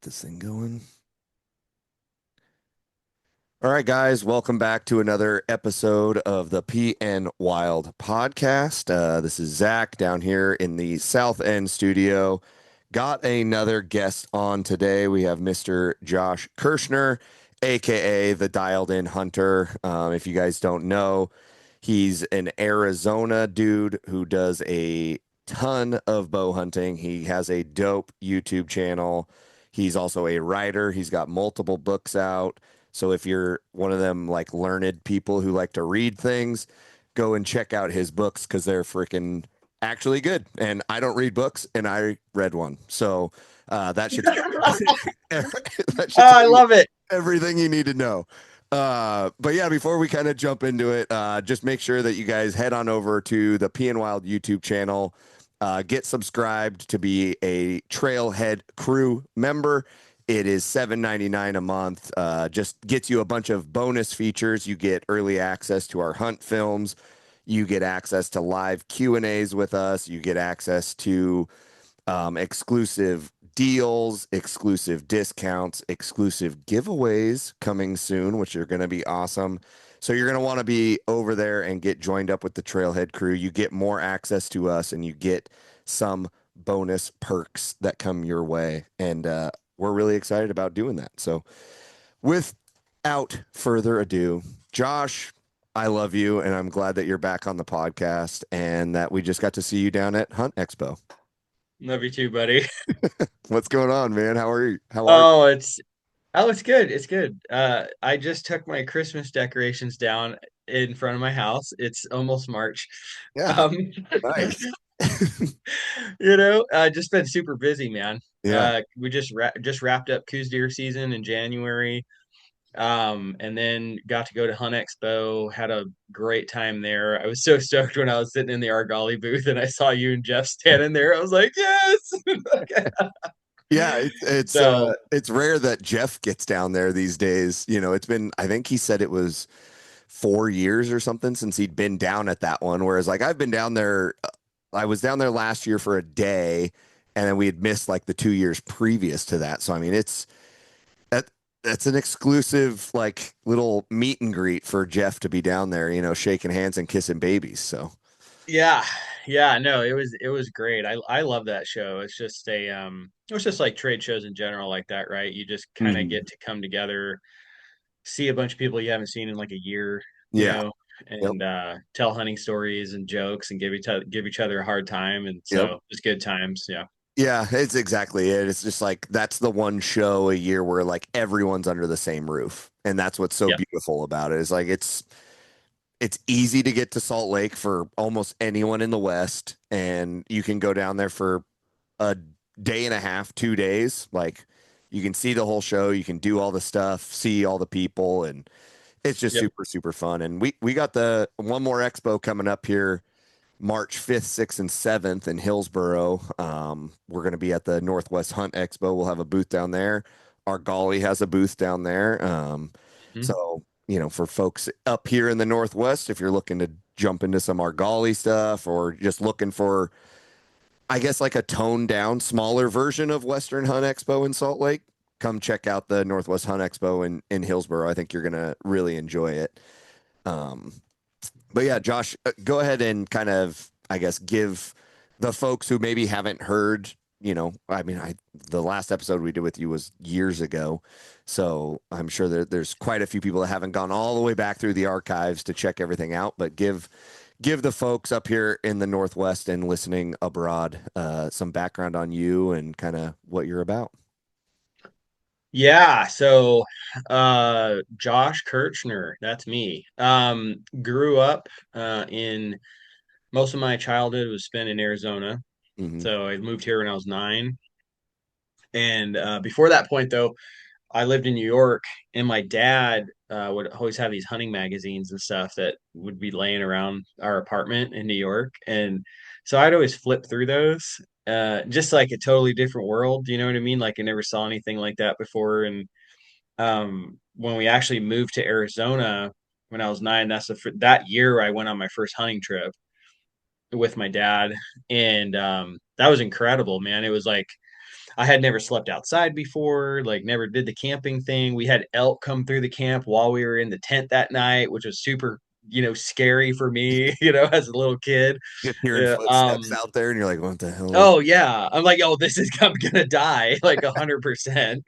this thing going. All right, guys, welcome back to another episode of the PNWild Podcast. This is Zach down here in the South End studio. Got another guest on today. We have Mr. Josh Kirchner, aka the Dialed In Hunter. If you guys don't know, he's an Arizona dude who does a ton of bow hunting. He has a dope YouTube channel. He's also a writer. He's got multiple books out. So if you're one of them like learned people who like to read things, go and check out his books because they're freaking actually good. And I don't read books, and I read one. So that should that should I tell you love it. everything you need to know. But yeah, before we kind of jump into it, just make sure that you guys head on over to the PNWild YouTube channel, get subscribed to be a Trailhead Crew member. It is $7.99 a month. Just gets you a bunch of bonus features. You get early access to our hunt films. You get access to live Q&As with us. You get access to exclusive deals, exclusive discounts, exclusive giveaways coming soon, which are going to be awesome. So you're going to want to be over there and get joined up with the Trailhead Crew. You get more access to us, and you get some bonus perks that come your way. And we're really excited about doing that. So without further ado, Josh, I love you, and I'm glad that you're back on the podcast and that we just got to see you down at Hunt Expo. Love you too, buddy. What's going on, man? How are you? How are you? Oh, it's good. It's good. I just took my Christmas decorations down in front of my house. It's almost March. Yeah, Um, nice. just been super busy, man. Yeah. We just wrapped up Coos deer season in January. And then got to go to Hunt Expo, had a great time there. I was so stoked when I was sitting in the Argali booth and I saw you and Jeff standing there. I was like, yes. Yeah, it's So it's rare that Jeff gets down there these days. You know, it's been I think he said it was 4 years or something since he'd been down at that one. Whereas like I've been down there, I was down there last year for a day, and then we had missed like the 2 years previous to that. So I mean, that that's an exclusive like little meet and greet for Jeff to be down there, shaking hands and kissing babies. So yeah, yeah, no, it was great. I love that show. It was just like trade shows in general like that, right? You just kind of Mhm. get to come together, see a bunch of people you haven't seen in like a year, Yeah. Yep. and tell hunting stories and jokes and give each other a hard time, and Yep. so it's good times. Yeah. Yeah, it's exactly it. It's just like that's the one show a year where like everyone's under the same roof. And that's what's so Yeah. beautiful about it. Is like it's easy to get to Salt Lake for almost anyone in the West, and you can go down there for a day and a half, 2 days. Like you can see the whole show, you can do all the stuff, see all the people, and it's just Yep. super, super fun. And we got the one more expo coming up here March 5th, 6th, and 7th in Hillsboro. We're going to be at the Northwest Hunt Expo. We'll have a booth down there. Argali has a booth down there. Mhm. So, for folks up here in the Northwest, if you're looking to jump into some Argali stuff or just looking for, I guess, like a toned down, smaller version of Western Hunt Expo in Salt Lake, come check out the Northwest Hunt Expo in Hillsboro. I think you're going to really enjoy it. Um, but yeah, Josh, go ahead and kind of, I guess, give the folks who maybe haven't heard, I mean, the last episode we did with you was years ago. So I'm sure that there's quite a few people that haven't gone all the way back through the archives to check everything out, but give the folks up here in the Northwest and listening abroad some background on you and kind of what you're about. Yeah, so Josh Kirchner, that's me. Grew up in most of my childhood was spent in Arizona. Hmm. So I moved here when I was 9. And before that point, though, I lived in New York, and my dad would always have these hunting magazines and stuff that would be laying around our apartment in New York. And so I'd always flip through those, just like a totally different world. You know what I mean? Like I never saw anything like that before. And when we actually moved to Arizona when I was 9, that year I went on my first hunting trip with my dad, and that was incredible, man. It was like I had never slept outside before, like never did the camping thing. We had elk come through the camp while we were in the tent that night, which was super, scary for me, as a little kid. Just hearing Yeah. footsteps out there, and you're like, "What the hell is?" Oh yeah. I'm like, oh, I'm gonna die like 100%.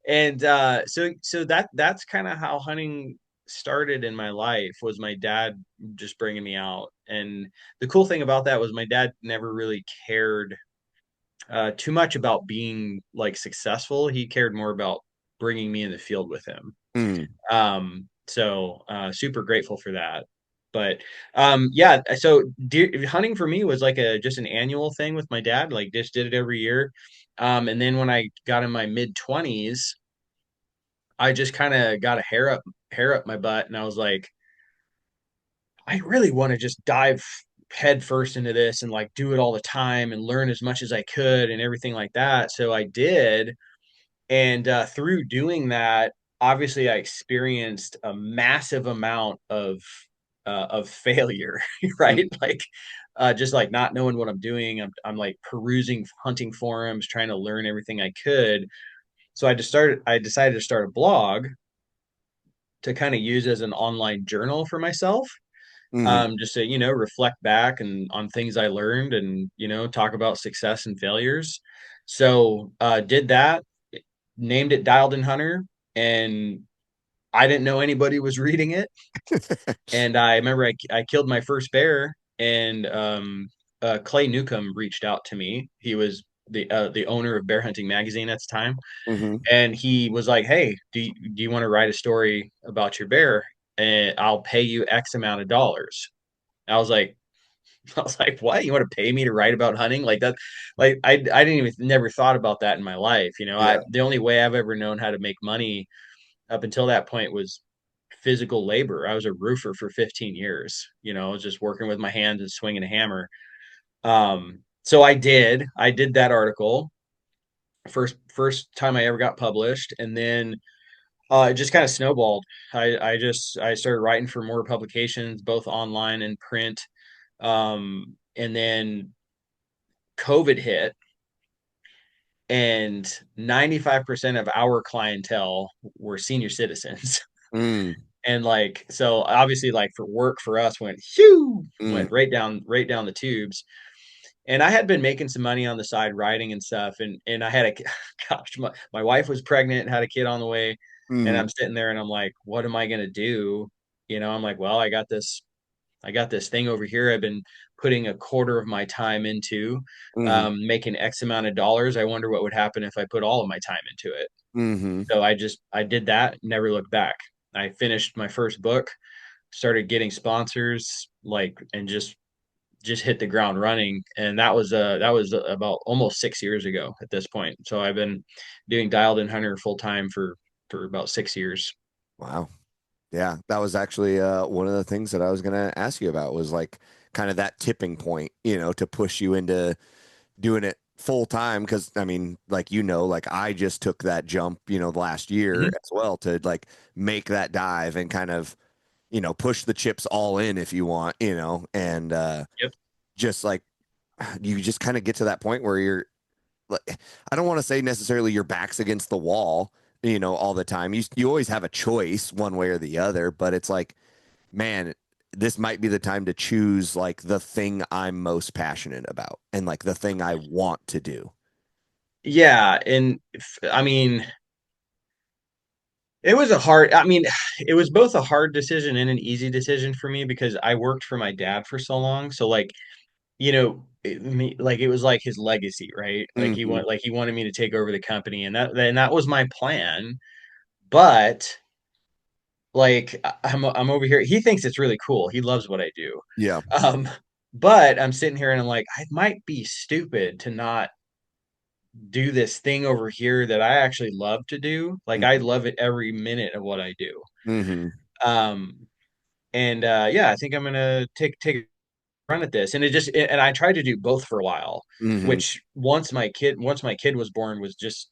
And so that's kind of how hunting started in my life, was my dad just bringing me out. And the cool thing about that was my dad never really cared too much about being like successful. He cared more about bringing me in the field with him. Mm, So super grateful for that. But yeah, so hunting for me was like just an annual thing with my dad. Like just did it every year. And then when I got in my mid 20s, I just kind of got a hair up my butt, and I was like, I really want to just dive head first into this and like do it all the time and learn as much as I could and everything like that. So I did, and through doing that, obviously I experienced a massive amount of failure, right? mm, Like just like not knowing what I'm doing. I'm like perusing hunting forums, trying to learn everything I could. So I decided to start a blog to kind of use as an online journal for myself. mm, Just to, reflect back and on things I learned, and, talk about success and failures. So did that, named it Dialed in Hunter, and I didn't know anybody was reading it. And I remember I killed my first bear, and Clay Newcomb reached out to me. He was the owner of Bear Hunting Magazine at the time, mm-hmm. and he was like, "Hey, do you want to write a story about your bear? And I'll pay you X amount of dollars." I was like, I was like, "What? You want to pay me to write about hunting like that?" Like I didn't even never thought about that in my life. Yeah. The only way I've ever known how to make money up until that point was physical labor. I was a roofer for 15 years. I was just working with my hands and swinging a hammer. So I did that article first time I ever got published, and then it just kind of snowballed. I started writing for more publications, both online and print. And then COVID hit, and 95% of our clientele were senior citizens. Mm, And like, so obviously like for work for us went mm, right down the tubes. And I had been making some money on the side writing and stuff. And I had gosh, my wife was pregnant and had a kid on the way. And mm, I'm sitting there and I'm like, what am I going to do? I'm like, well, I got this thing over here. I've been putting a quarter of my time into, mm, making X amount of dollars. I wonder what would happen if I put all of my time into it. mm, So I did that, never looked back. I finished my first book, started getting sponsors, like, and just hit the ground running. And that was about almost 6 years ago at this point. So I've been doing Dialed in Hunter full time for about 6 years. wow. Yeah, that was actually one of the things that I was going to ask you about was like kind of that tipping point, to push you into doing it full time. Because I mean, like like I just took that jump, the last year Mhm. as well to like make that dive and kind of, push the chips all in if you want, and Yep. just like you just kind of get to that point where you're like, I don't want to say necessarily your back's against the wall, all the time. You always have a choice one way or the other, but it's like, man, this might be the time to choose like the thing I'm most passionate about and like the thing I want to do. Yeah, and I mean, I mean, it was both a hard decision and an easy decision for me because I worked for my dad for so long. So like, like it was like his legacy, right? Hmm. Like he wanted me to take over the company, and that was my plan. But like I'm over here. He thinks it's really cool. He loves what I do. Yeah. Um, but I'm sitting here and I'm like, I might be stupid to not do this thing over here that I actually love to do. Like I Hmm. love it every minute of what I do. Hmm. Um, and yeah, I think I'm gonna take a run at this. And I tried to do both for a while, Hmm. which once my kid was born was just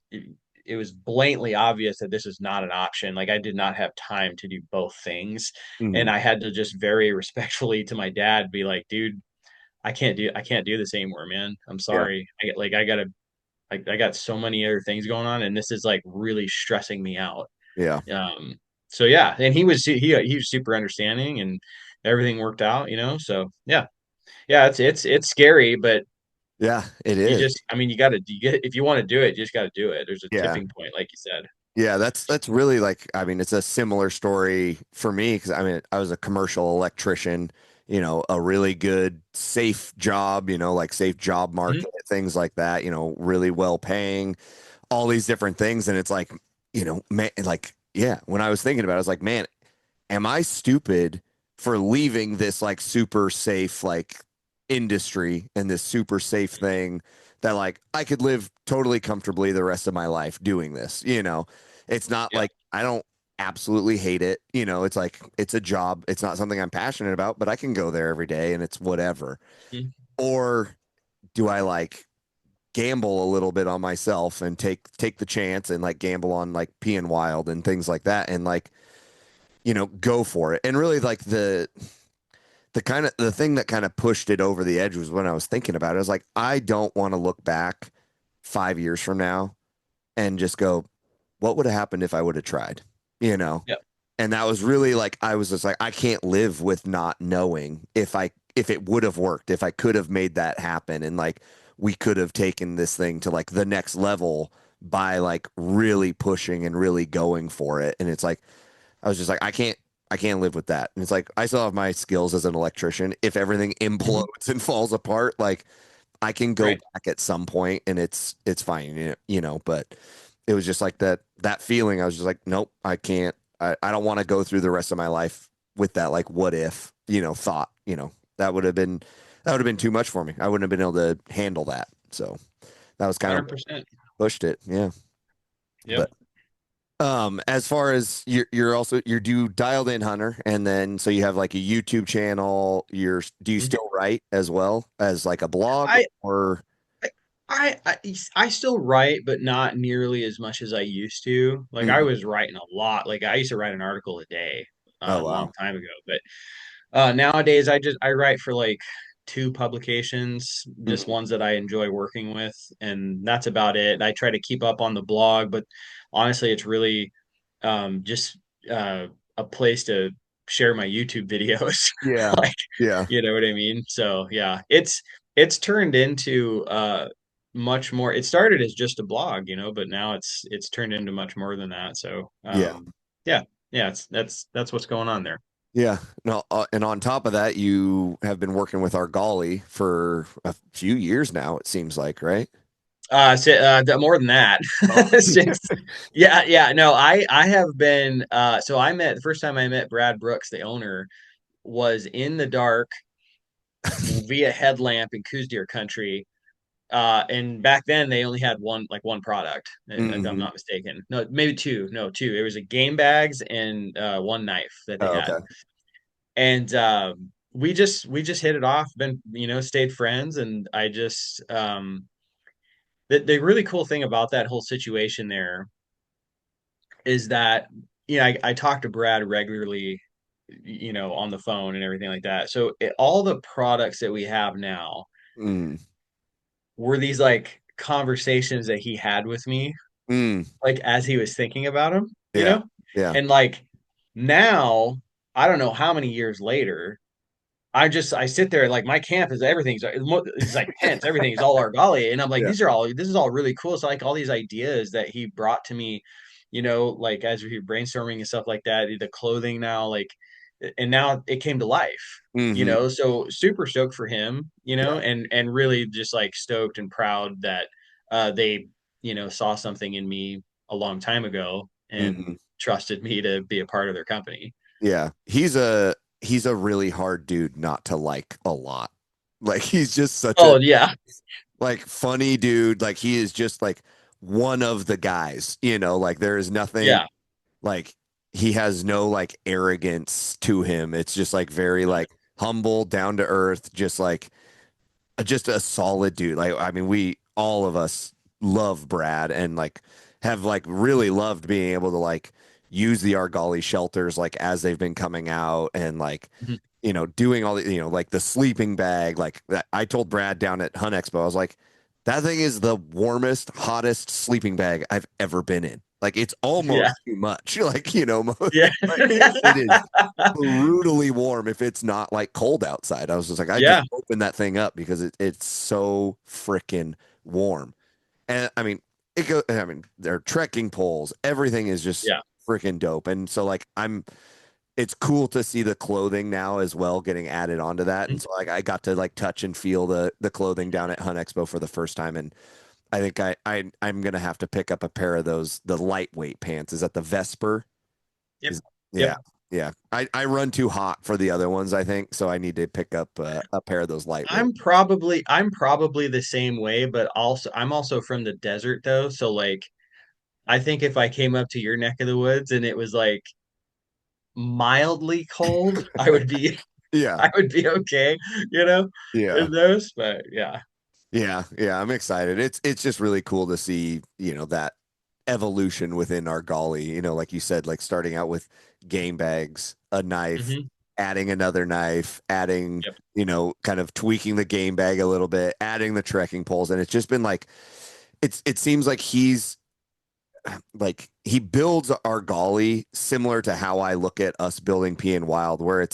it was blatantly obvious that this is not an option. Like I did not have time to do both things. And Hmm. I had to just very respectfully to my dad be like, dude, I can't do this anymore, man. I'm Yeah. sorry. I gotta I got so many other things going on, and this is like really stressing me out. Yeah. So yeah, and he was super understanding, and everything worked out, So yeah, yeah, it's scary, but Yeah, it you is. just, I mean, you get, if you want to do it, you just got to do it. There's a Yeah. tipping point, like you said. Yeah, that's really like, I mean, it's a similar story for me because I mean, I was a commercial electrician, a really good, safe job, like safe job Mhm. market, things like that, really well paying, all these different things. And it's like, man, like, yeah, when I was thinking about it, I was like, man, am I stupid for leaving this like super safe like industry and this super safe thing that like I could live totally comfortably the rest of my life doing this, It's not Yeah. like I don't absolutely hate it, it's like it's a job. It's not something I'm passionate about, but I can go there every day and it's whatever. Mhm. Or do I like gamble a little bit on myself and take the chance and like gamble on like PNWild and things like that and like go for it. And really like the thing that kind of pushed it over the edge was when I was thinking about it. I was like, I don't want to look back 5 years from now and just go, what would have happened if I would have tried? You know? Yeah. And that was really like I was just like, I can't live with not knowing if it would have worked, if I could have made that happen and like we could have taken this thing to like the next level by like really pushing and really going for it. And it's like I was just like, I can't live with that. And it's like I still have my skills as an electrician. If everything Mhm. implodes and falls apart, like I can go Right. back at some point and it's fine, but it was just like that feeling. I was just like, nope, I can't. I don't want to go through the rest of my life with that like what if, thought, that would have been too much for me. I wouldn't have been able to handle that. So that was kind of 100%. pushed it. Yeah. Yep. But as far as you're do dialed in hunter, and then so you have like a YouTube channel. Do you Mhm. still write as well as like a blog I, or? I still write, but not nearly as much as I used to. Like I Mhm. was writing a lot. Like I used to write an article a day, Oh a long wow. time ago. But nowadays, I write for like two publications, just Mhm. ones that I enjoy working with, and that's about it. I try to keep up on the blog, but honestly, it's really just a place to share my YouTube videos. Yeah. Like, Yeah. you know what I mean? So yeah, it's turned into much more. It started as just a blog, but now it's turned into much more than that. So Yeah. yeah, yeah, that's what's going on there. Yeah. No, and on top of that, you have been working with Argali for a few years now, it seems like, right? More than that. Oh. Since, yeah, yeah. No, I have been. So I met the first time I met Brad Brooks, the owner, was in the dark via headlamp in Coos Deer country. And back then they only had one product, if I'm Hmm. not mistaken. No, maybe two. No, two. It was a game bags and one knife that they Oh, had. okay. And we just hit it off, been, stayed friends, and I just the really cool thing about that whole situation there is that I talk to Brad regularly, on the phone and everything like that. So all the products that we have now Mm. were these like conversations that he had with me, Mm. like as he was thinking about them, Yeah. Yeah. and like now, I don't know how many years later, I sit there like my camp is everything's it's like tents, everything's all Argali, and I'm like Yeah. this is all really cool. So like all these ideas that he brought to me, like as we were brainstorming and stuff like that, the clothing now, like, and now it came to life. Hmm. So super stoked for him, Yeah. and really just like stoked and proud that they saw something in me a long time ago and Hmm. trusted me to be a part of their company. Yeah. He's a really hard dude not to like a lot. Like he's just such a Oh yeah, like funny dude. Like he is just like one of the guys, like there is nothing yeah. like he has no like arrogance to him. It's just like very No. like humble, down to earth, just a solid dude. Like I mean, we all of us love Brad and like have like really loved being able to like use the Argali shelters like as they've been coming out and like Mhm. doing all the like the sleeping bag like that. I told Brad down at Hunt Expo, I was like, That thing is the warmest, hottest sleeping bag I've ever been in. Like it's Yeah. almost too much. Like, Yeah. like, it is brutally warm if it's not like cold outside. I was just like, I just Yeah. open that thing up because it's so freaking warm. And I mean, I mean, they're trekking poles. Everything is just Yeah. freaking dope. And so like it's cool to see the clothing now as well getting added onto that. And so like I got to like touch and feel the clothing down at Hunt Expo for the first time. And I think I'm gonna have to pick up a pair of those, the lightweight pants. Is that the Vesper? Yep. Is Yep. yeah. Yeah. I run too hot for the other ones, I think. So I need to pick up a pair of those lightweight. I'm probably the same way, but also I'm also from the desert though. So like I think if I came up to your neck of the woods and it was like mildly cold, I would be Yeah. I would be okay, you know, Yeah. in those. But yeah. Yeah, yeah, I'm excited. It's just really cool to see, that evolution within Argali, like you said, like starting out with game bags, a knife, Hmm. adding another knife, adding, Yep. kind of tweaking the game bag a little bit, adding the trekking poles, and it's just been like it seems like he builds Argali similar to how I look at us building PNWild, where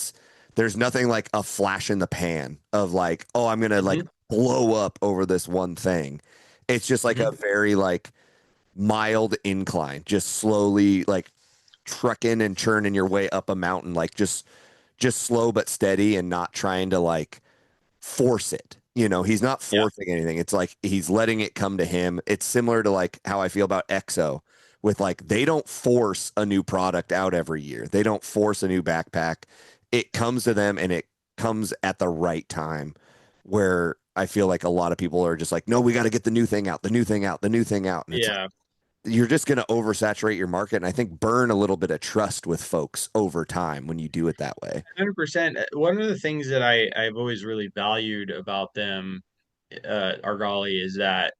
there's nothing like a flash in the pan of like, oh, I'm gonna like Hmm. blow up over this one thing. It's just like a Hmm. very like mild incline, just slowly like trucking and churning your way up a mountain, like just slow but steady and not trying to like force it. He's not Yeah. forcing anything. It's like he's letting it come to him. It's similar to like how I feel about EXO with like they don't force a new product out every year. They don't force a new backpack. It comes to them and it comes at the right time where I feel like a lot of people are just like, no, we got to get the new thing out, the new thing out, the new thing out. And it's like Yeah. you're just going to oversaturate your market and I think burn a little bit of trust with folks over time when you do it that way. 100%. One of the things that I've always really valued about them, Argali, is that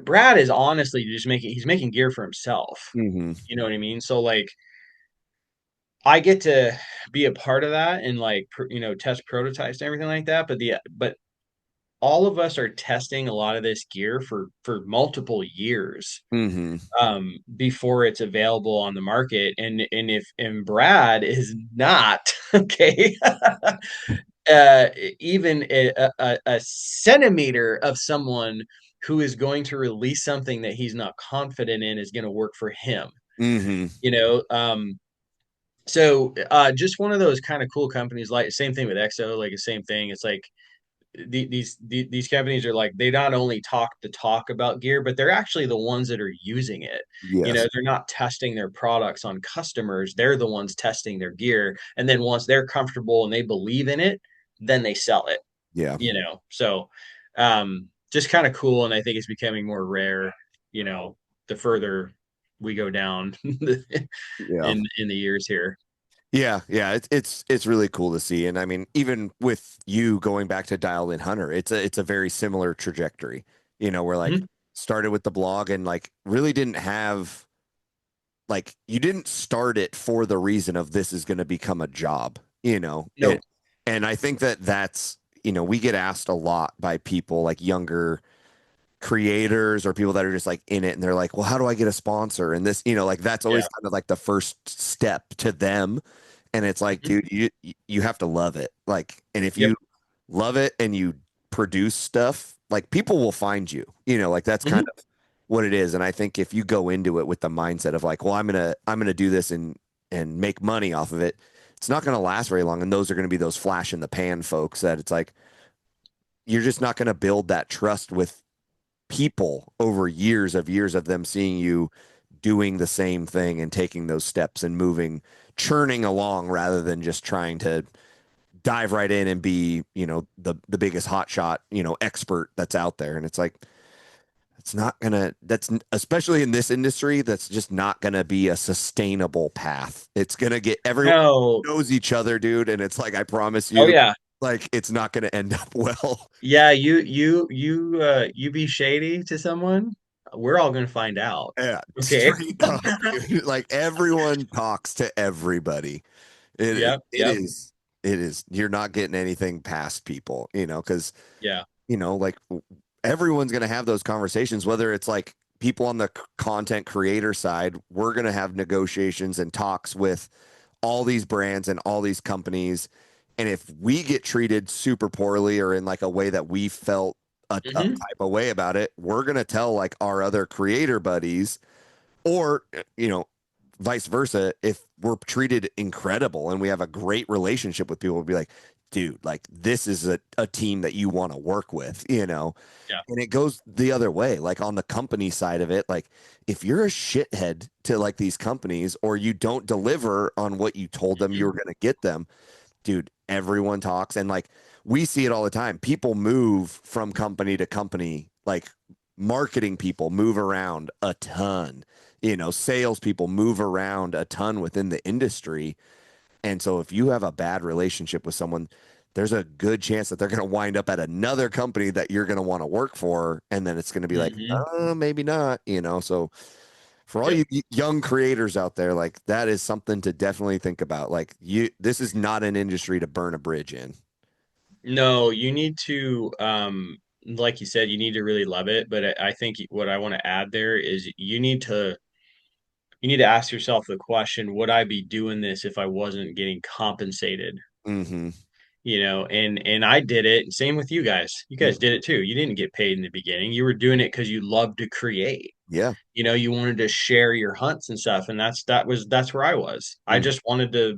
Brad is honestly just he's making gear for himself. Hmm. You know what I mean? So like I get to be a part of that and like test prototypes and everything like that. But all of us are testing a lot of this gear for multiple years Hmm. before it's available on the market. And Brad is not okay. uh, Even a centimeter of someone who is going to release something that he's not confident in is going to work for him. Hmm. You know, so just one of those kind of cool companies. Like same thing with EXO, like the same thing. It's like these companies are like they not only talk the talk about gear, but they're actually the ones that are using it. Yes. They're not testing their products on customers. They're the ones testing their gear, and then once they're comfortable and they believe in it, then they sell it. Yeah. So just kind of cool, and I think it's becoming more rare. The further we go down Yeah. in the years here. Yeah, yeah, it's really cool to see, and I mean, even with you going back to Dialed In Hunter, it's a very similar trajectory. Where like Mhm. started with the blog and like really didn't have like you didn't start it for the reason of this is going to become a job. No. And I think that's we get asked a lot by people like younger creators or people that are just like in it and they're like, well, how do I get a sponsor? And this, like that's Yeah. always kind of like the first step to them. And it's like, Mhm. dude, you have to love it. Like, and if Yep. you love it and you produce stuff, like people will find you. Like that's kind Mhm. of what it is. And I think if you go into it with the mindset of like, well, I'm gonna do this and make money off of it, it's not gonna last very long. And those are gonna be those flash in the pan folks that it's like you're just not gonna build that trust with people over years of them seeing you doing the same thing and taking those steps and moving, churning along rather than just trying to dive right in and be, the biggest hotshot, expert that's out there. And it's like, it's not gonna, that's especially in this industry, that's just not gonna be a sustainable path. It's gonna get everyone No. knows each other, dude. And it's like, I promise Oh you, yeah. like, it's not gonna end up well. Yeah, you be shady to someone, we're all gonna find out. Yeah, Okay. straight up, dude. Like everyone talks to everybody. It Yep, it yep, is it is you're not getting anything past people, because yeah. like everyone's going to have those conversations, whether it's like people on the content creator side, we're going to have negotiations and talks with all these brands and all these companies. And if we get treated super poorly or in like a way that we felt a Hmm. type of way about it, we're going to tell like our other creator buddies, or, vice versa. If we're treated incredible and we have a great relationship with people, we'll be like, dude, like this is a team that you want to work with, Yeah. and it goes the other way. Like on the company side of it, like if you're a shithead to like these companies or you don't deliver on what you told them you Hmm. were going to get them, dude, everyone talks. And like we see it all the time. People move from company to company, like marketing people move around a ton, salespeople move around a ton within the industry. And so if you have a bad relationship with someone, there's a good chance that they're going to wind up at another company that you're going to want to work for. And then it's going to be like, Hmm. maybe not. So for all Yep. you young creators out there, like that is something to definitely think about. Like this is not an industry to burn a bridge in. No, you need to, like you said, you need to really love it. But I think what I want to add there is you need to ask yourself the question, would I be doing this if I wasn't getting compensated? Mm-hmm. And I did it. Same with you guys. You guys Mm-hmm. did it too. You didn't get paid in the beginning. You were doing it because you loved to create. Yeah. You wanted to share your hunts and stuff. And that's where I was. I Mm-hmm. just wanted to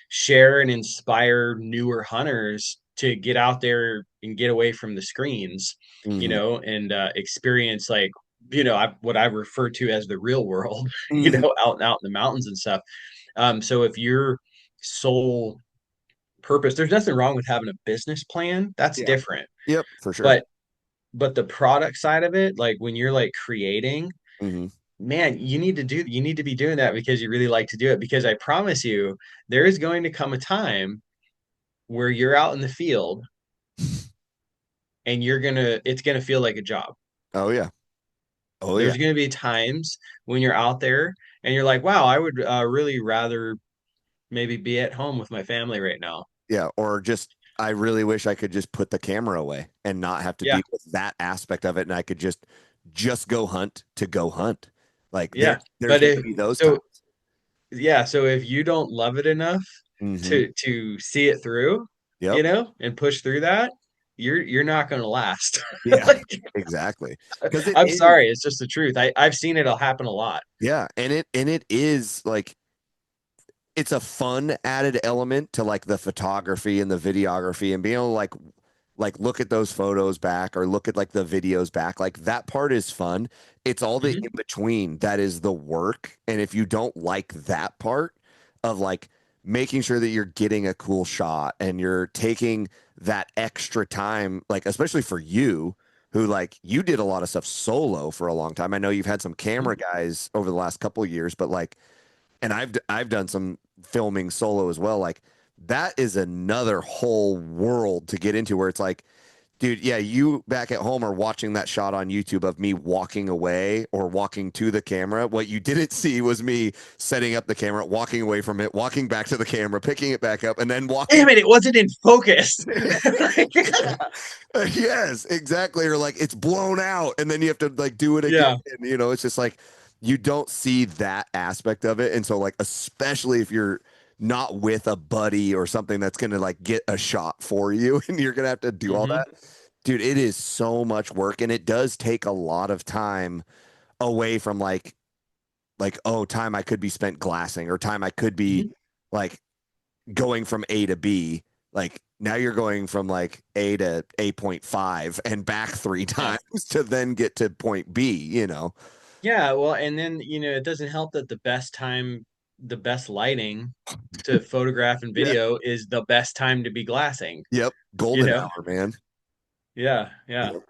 share and inspire newer hunters to get out there and get away from the screens, Mm-hmm. and experience like, what I refer to as the real world, Mm-hmm. out and out in the mountains and stuff. So if your sole purpose, there's nothing wrong with having a business plan. That's Yeah. different. Yep. For sure. But the product side of it, like when you're like creating, Mm-hmm. man, you need to be doing that because you really like to do it. Because I promise you, there is going to come a time where you're out in the field and it's gonna feel like a job. Oh yeah. Oh yeah. There's gonna be times when you're out there and you're like, wow, I would really rather maybe be at home with my family right now. Yeah, or just I really wish I could just put the camera away and not have to Yeah, deal with that aspect of it, and I could just go hunt to go hunt. Like yeah. there's But going to be those times. so yeah, so if you don't love it enough Hmm. to see it through, Yep. and push through that, you're not gonna last. Yeah. Like, Exactly. Because it I'm is. sorry, it's just the truth. I've seen it happen a lot. Yeah, and it is like it's a fun added element to like the photography and the videography and being able to like look at those photos back or look at like the videos back. Like that part is fun. It's all the in Hmm. between that is the work. And if you don't like that part of like making sure that you're getting a cool shot and you're taking that extra time, like especially for you who like you did a lot of stuff solo for a long time. I know you've had some camera guys over the last couple of years, but like, and I've done some filming solo as well. Like that is another whole world to get into where it's like, dude, yeah, you back at home are watching that shot on YouTube of me walking away or walking to the camera. What you didn't see was me setting up the camera, walking away from it, walking back to the camera, picking it back up, and then walking. Damn it, it wasn't in focus. Yes, exactly. Or like it's blown out and then you have to like do it again. Yeah. And, it's just like you don't see that aspect of it. And so, like, especially if you're not with a buddy or something that's going to like get a shot for you and you're going to have to do all Hmm. that, dude, it is so much work and it does take a lot of time away from oh, time I could be spent glassing or time I could be Hmm. like going from A to B. Like now you're going from like A to A.5 and back three Yeah. times to then get to point B. Yeah. Well, and then, it doesn't help that the best lighting to photograph and Yeah. video is the best time to be glassing, Yep. you Golden know? hour, man. Yeah. Yeah. Yep.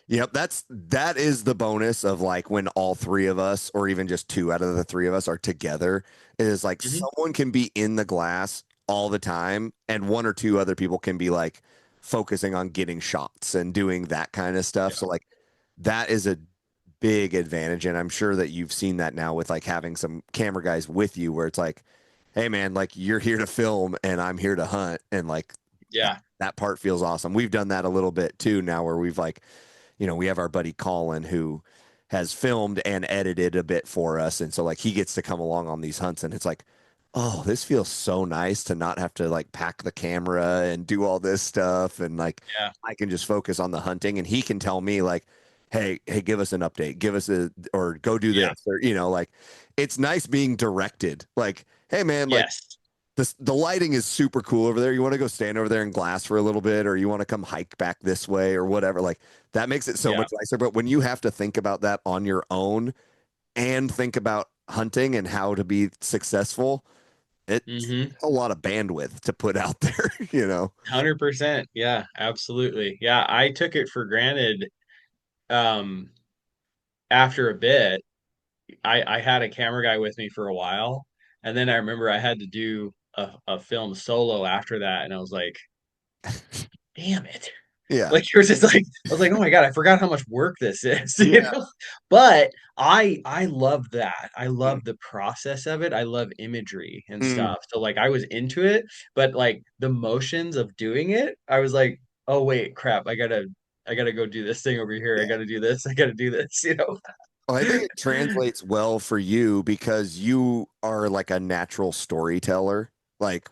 Yep. That is the bonus of like when all three of us, or even just two out of the three of us are together, is like Hmm. someone can be in the glass all the time, and one or two other people can be like focusing on getting shots and doing that kind of stuff. Yeah. So like that is a big advantage. And I'm sure that you've seen that now with like having some camera guys with you where it's like, hey man, like you're here to film and I'm here to hunt. And like Yeah. that part feels awesome. We've done that a little bit too now where we've like, we have our buddy Colin who has filmed and edited a bit for us. And so like he gets to come along on these hunts and it's like, oh, this feels so nice to not have to like pack the camera and do all this stuff. And like Yeah. I can just focus on the hunting and he can tell me like, hey, give us an update, or go do Yeah. this, or, like it's nice being directed. Like, hey man, like Yes. the lighting is super cool over there. You want to go stand over there in glass for a little bit, or you want to come hike back this way or whatever. Like that makes it so Yeah. much nicer. But when you have to think about that on your own and think about hunting and how to be successful, it's Mm-hmm. a lot of bandwidth to put out there. 100%. Yeah, absolutely. Yeah, I took it for granted. Um, After a bit, I had a camera guy with me for a while, and then I remember I had to do a film solo after that, and I was like, damn it. Yeah. Like yours is like, I was like, oh my God, I forgot how much work this is, Yeah. But I love that. I love the process of it. I love imagery and Mm. stuff. So like I was into it, but like the motions of doing it, I was like, oh wait, crap, I gotta go do this thing over here. I Yeah. gotta do this. I gotta do this. Well, I think it translates well for you because you are like a natural storyteller, like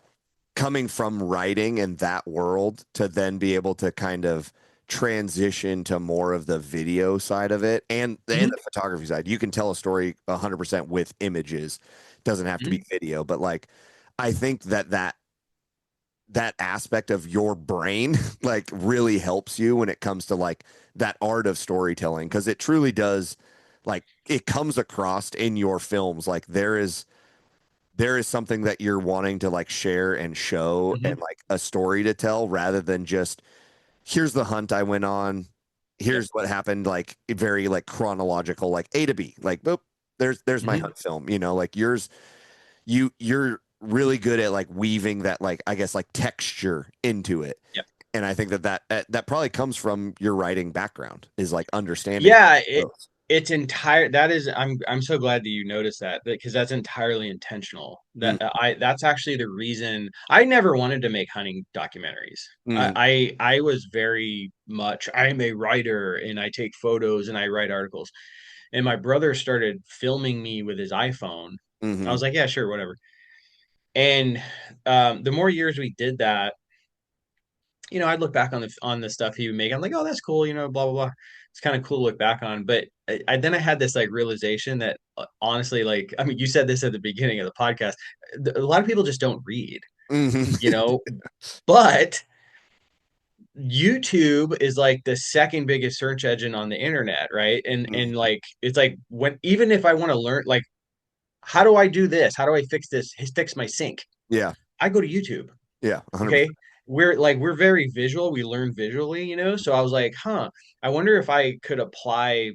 coming from writing in that world to then be able to kind of transition to more of the video side of it and Mhm, the photography side. You can tell a story 100% with images. Doesn't have to be mhm, video, but like I think that aspect of your brain like really helps you when it comes to like that art of storytelling because it truly does like it comes across in your films like there is something that you're wanting to like share and show and mhm. like a story to tell rather than just here's the hunt I went on, Yep. here's what happened, like very like chronological like A to B, like boop, there's my Mhm. hunt film, like yours you're really good at like weaving that like I guess like texture into it. Yep. And I think that probably comes from your writing background is like understanding Yeah, those. it's entire that is I'm so glad that you noticed that because that's entirely intentional. Mm, That's actually the reason I never wanted to make hunting documentaries. mm, I was very much I'm a writer and I take photos and I write articles. And my brother started filming me with his iPhone. I mm-hmm, was like, yeah, sure, whatever. And the more years we did that, I'd look back on the stuff he would make. I'm like, oh, that's cool, blah blah blah. It's kind of cool to look back on. But then I had this like realization that honestly, like, I mean, you said this at the beginning of the podcast. A lot of people just don't read, you mm-hmm. know. But YouTube is like the second biggest search engine on the internet, right? And like it's like when even if I want to learn, like, how do I do this? How do I fix this? Fix my sink? Yeah, I go to YouTube. yeah, 100%. Okay. We're very visual. We learn visually. So I was like, I wonder if I could apply,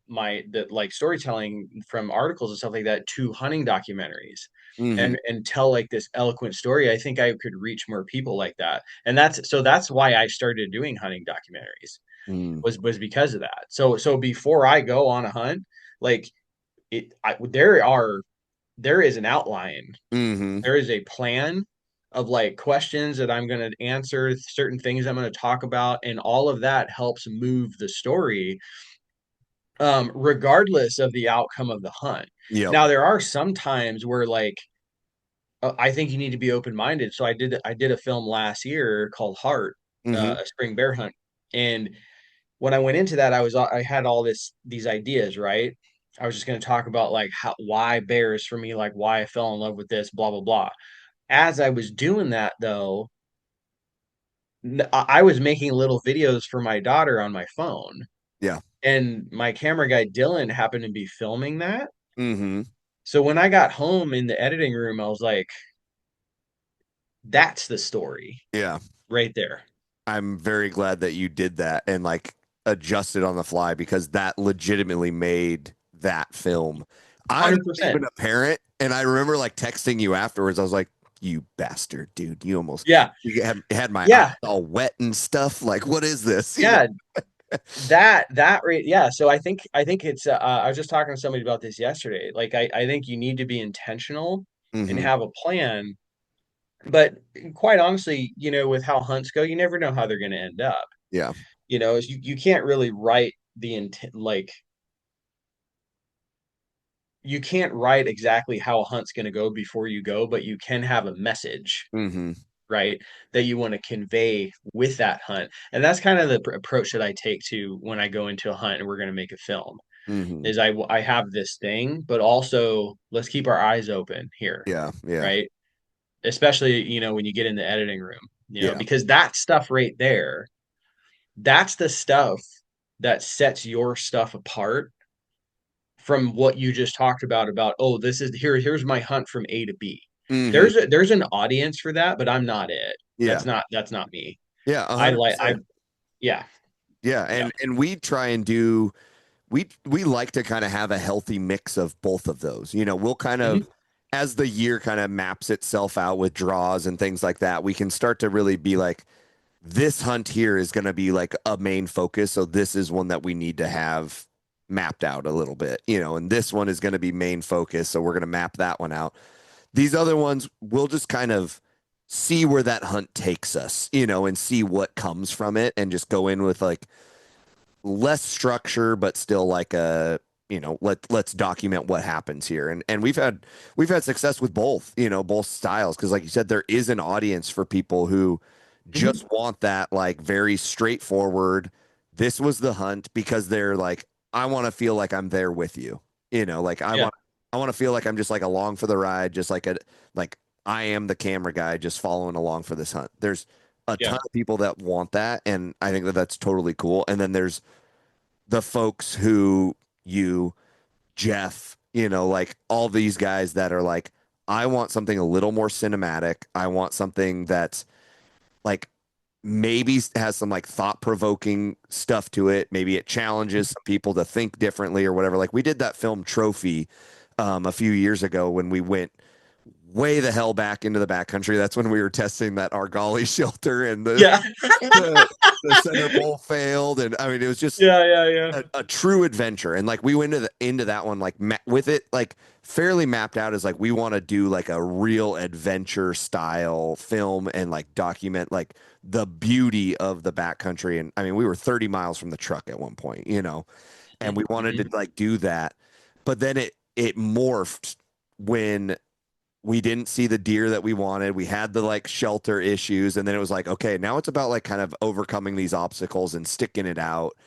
my the like storytelling from articles and stuff like that to hunting documentaries Mm-hmm, and tell like this eloquent story. I think I could reach more people like that. And that's why I started doing hunting documentaries mm, was because of that. So before I go on a hunt, like there is an outline, mm-hmm. there is a plan of like questions that I'm going to answer, certain things I'm going to talk about, and all of that helps move the story, regardless of the outcome of the hunt. Yep. Now, there are some times where like I think you need to be open minded. So I did a film last year called Heart, Mm-hmm. a spring bear hunt, and when I went into that, I had all these ideas, right? I was just going to talk about like why bears for me, like why I fell in love with this, blah blah blah. As I was doing that, though, I was making little videos for my daughter on my phone, Yeah. and my camera guy Dylan happened to be filming that. Mm-hmm. So when I got home in the editing room, I was like, "That's the story Yeah. right there." I'm very glad that you did that and like adjusted on the fly because that legitimately made that film. I'm not 100%. even a parent, and I remember like texting you afterwards. I was like, "You bastard, dude! You almost Yeah, you had my eyes yeah, all wet and stuff. Like, what is this?" yeah. That right, yeah. So I think it's. I was just talking to somebody about this yesterday. Like I think you need to be intentional and Hmm. have a plan. But quite honestly, with how hunts go, you never know how they're going to end up. Yeah. you know, is you can't really write the intent, like you can't write exactly how a hunt's going to go before you go, but you can have a message, Mm-hmm. right, that you want to convey with that hunt. And that's kind of the approach that I take to when I go into a hunt and we're going to make a film. Mm-hmm. Is I have this thing, but also let's keep our eyes open here, Yeah. Yeah. right? Especially, you know, when you get in the editing room, you know, Yeah. because that stuff right there, that's the stuff that sets your stuff apart from what you just talked about, oh, this is here's my hunt from A to B. Mm-hmm. There's an audience for that, but I'm not it. Yeah. That's not me. Yeah. I like I 100%. yeah, Yeah. yeah. And we try and do, we like to kind of have a healthy mix of both of those. You know, we'll kind Mhm. of, as the year kind of maps itself out with draws and things like that, we can start to really be like, this hunt here is going to be like a main focus. So this is one that we need to have mapped out a little bit, you know, and this one is going to be main focus. So we're going to map that one out. These other ones, we'll just kind of see where that hunt takes us, you know, and see what comes from it and just go in with like less structure, but still like a, you know, let's document what happens here. And we've had success with both, you know, both styles. Cause like you said, there is an audience for people who Mhm. just want that like very straightforward. This was the hunt because they're like, I want to feel like I'm there with you. You know, like Yeah, I want to feel like I'm just like along for the ride, just like I am the camera guy just following along for this hunt. There's a yeah. ton of people that want that, and I think that that's totally cool. And then there's the folks who you, Jeff, you know, like all these guys that are like, I want something a little more cinematic. I want something that's like maybe has some like thought provoking stuff to it. Maybe it challenges some people to think differently or whatever. Like we did that film Trophy a few years ago when we went way the hell back into the backcountry. That's when we were testing that Argali shelter and Yeah. the, the center pole failed. And I mean, it was just Yeah, yeah, yeah. a true adventure. And like we went into that one like with it like fairly mapped out as like we want to do like a real adventure style film and like document like the beauty of the backcountry. And I mean, we were 30 miles from the truck at one point, you know, and we wanted to Mhm. like do that. But then it morphed when we didn't see the deer that we wanted. We had the like shelter issues, and then it was like, okay, now it's about like kind of overcoming these obstacles and sticking it out.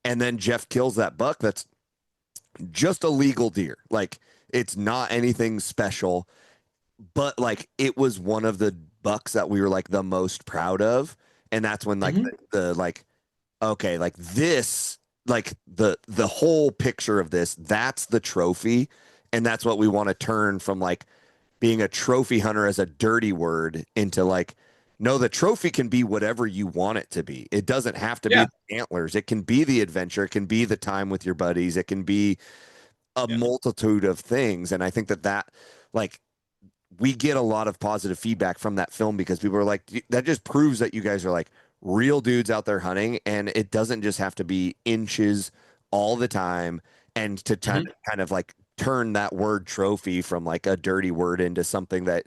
And then Jeff kills that buck that's just a legal deer. Like it's not anything special, but like it was one of the bucks that we were like the most proud of. And that's when like Mhm. the like, okay, like this, like the whole picture of this, that's the trophy. And that's what we want to turn from like being a trophy hunter as a dirty word into like, no, the trophy can be whatever you want it to be. It doesn't have to be Yeah. the antlers. It can be the adventure. It can be the time with your buddies. It can be a Yeah. multitude of things. And I think that like we get a lot of positive feedback from that film because people are like, that just proves that you guys are like real dudes out there hunting. And it doesn't just have to be inches all the time. And to Mhm. kind of like turn that word trophy from like a dirty word into something that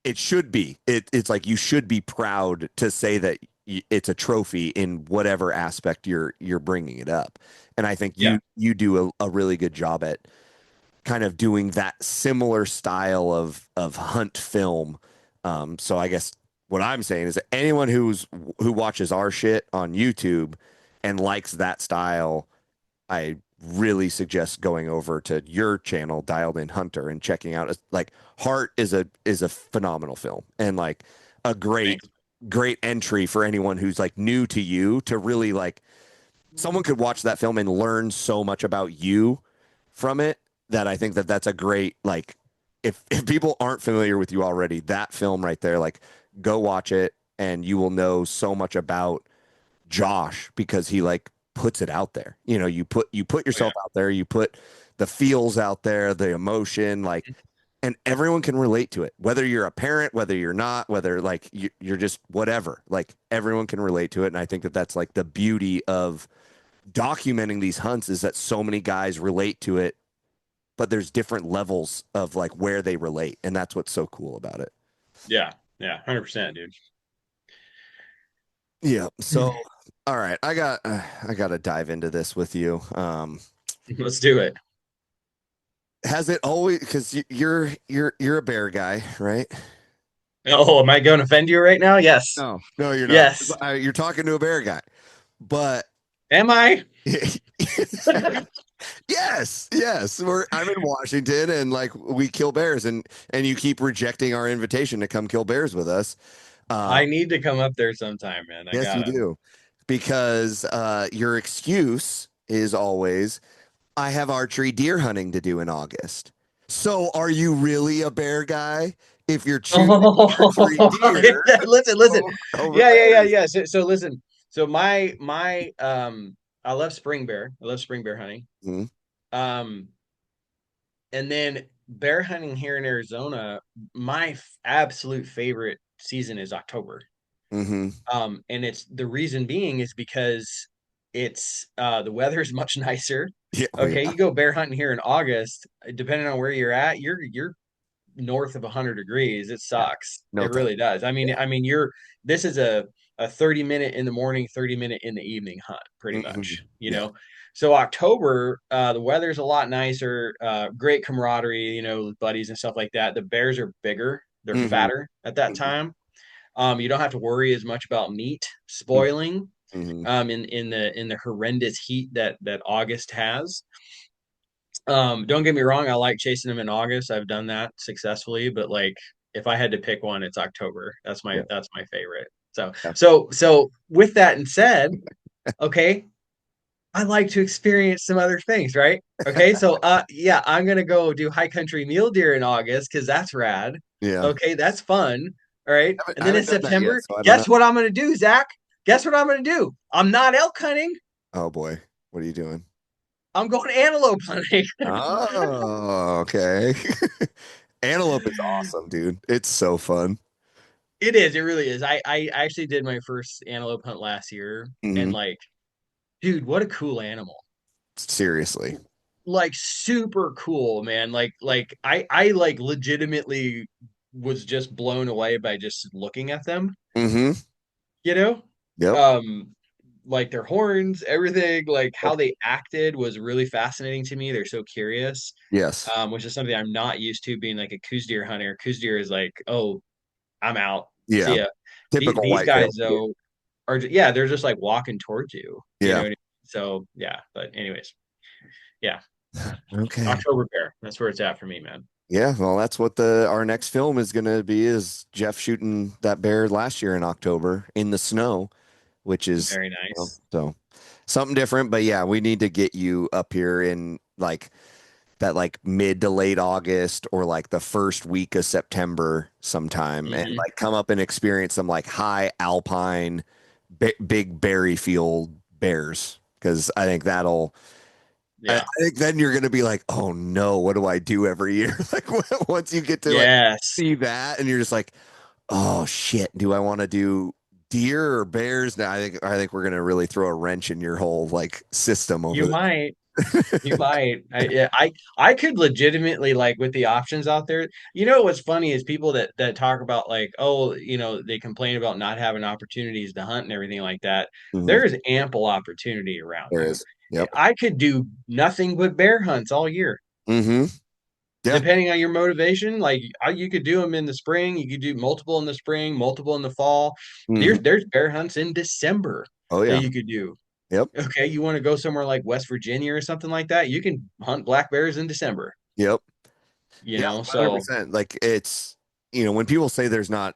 it should be. It's like you should be proud to say that it's a trophy in whatever aspect you're bringing it up. And I think Yeah. you do a really good job at kind of doing that similar style of hunt film. So I guess what I'm saying is that anyone who watches our shit on YouTube and likes that style, I really suggest going over to your channel, Dialed In Hunter, and checking out like Heart is a phenomenal film and like a Thanks. great entry for anyone who's like new to you to really like someone could watch that film and learn so much about you from it that I think that that's a great like if people aren't familiar with you already, that film right there, like go watch it and you will know so much about Josh because he like puts it out there. You know, you put Oh, yeah. yourself out there, you put the feels out there, the emotion, like, Mhm. and everyone can relate to it. Whether you're a parent, whether you're not, whether like you're just whatever, like everyone can relate to it. And I think that that's like the beauty of documenting these hunts is that so many guys relate to it, but there's different levels of like where they relate, and that's what's so cool about it. Yeah. Yeah. 100%, dude. Yeah. So Hmm. All right, I got to dive into this with you. Let's do it. Has it always, because you're a bear guy, right? Oh, am I going to offend you right now? Yes. No, no, you're not. Yes. You're talking to a bear guy, but Am I? yes, yes. I'm in Washington, and like we kill bears, and you keep rejecting our invitation to come kill bears with us. I need to come up there sometime, man. I Yes, you gotta. do, because your excuse is always, I have archery deer hunting to do in August. So are you really a bear guy if you're choosing archery Oh, deer listen, listen. over bears? Yeah. So listen. So I love spring bear. I love spring bear hunting. Mhm, Um, and then bear hunting here in Arizona, my absolute favorite season is October. mhm. And it's the reason being is because it's the weather is much nicer. Yeah, oh Okay, yeah, you go bear hunting here in August, depending on where you're at, you're north of 100 degrees. It yeah. sucks. No It time. really does. Yeah. You're this is a 30-minute in the morning, 30-minute in the evening hunt, pretty Mhm. much, Yeah. So October, the weather's a lot nicer, great camaraderie, with buddies and stuff like that. The bears are bigger, they're Mhm, fatter at that mhm, time. You don't have to worry as much about meat spoiling mhm, in the horrendous heat that August has. Don't get me wrong, I like chasing them in August. I've done that successfully, but like if I had to pick one, it's October. yeah. That's my favorite. So Yeah. so with that and said, okay, I like to experience some other things, right? Okay, so yeah, I'm gonna go do high country mule deer in August because that's rad. Yeah. Okay, that's fun. All right. I And then in haven't done that yet, September, so I don't know. guess what I'm gonna do, Zach? Guess what I'm gonna do? I'm not elk hunting. Oh boy, what are you doing? I'm going antelope hunting. Oh, okay. Antelope is awesome, dude. It's so fun. It is. It really is. I actually did my first antelope hunt last year, and Mhm. like, dude, what a cool animal! Seriously. Like, super cool, man. I like legitimately was just blown away by just looking at them. Hmm. You know, Yep. um, like their horns, everything, like Yep. how they acted was really fascinating to me. They're so curious, Yes. which is something I'm not used to being like a coos deer hunter. Coos deer is like, oh, I'm out. See Yeah. ya. Typical These whitetail. guys though are yeah, they're just like walking towards you, you know Yeah. what I mean? So yeah, but anyways, yeah, Okay. October Bear. That's where it's at for me, man. Yeah, well, that's what the our next film is going to be, is Jeff shooting that bear last year in October in the snow, which is, Very nice. so something different. But yeah, we need to get you up here in like that, like mid to late August or like the first week of September sometime, and Hmm. like come up and experience some like high alpine big berry field bears, because I think that'll, I Yeah. think then you're gonna be like, oh no, what do I do every year? Like once you get to like Yes. see that, and you're just like, oh shit, do I want to do deer or bears now? I think we're gonna really throw a wrench in your whole like system You over might. there. You might. Yeah, I could legitimately like with the options out there. You know what's funny is people that talk about like, oh, they complain about not having opportunities to hunt and everything like that. Mhm. There is ample opportunity around There you. is. Yep. I could do nothing but bear hunts all year. Hmm. Yeah. Depending on your motivation, like you could do them in the spring, you could do multiple in the spring, multiple in the fall. Hmm. There's bear hunts in December Oh that yeah. you could do. Yep. Okay, you want to go somewhere like West Virginia or something like that, you can hunt black bears in December, Yep. Yeah. So 100%. Like it's, when people say there's not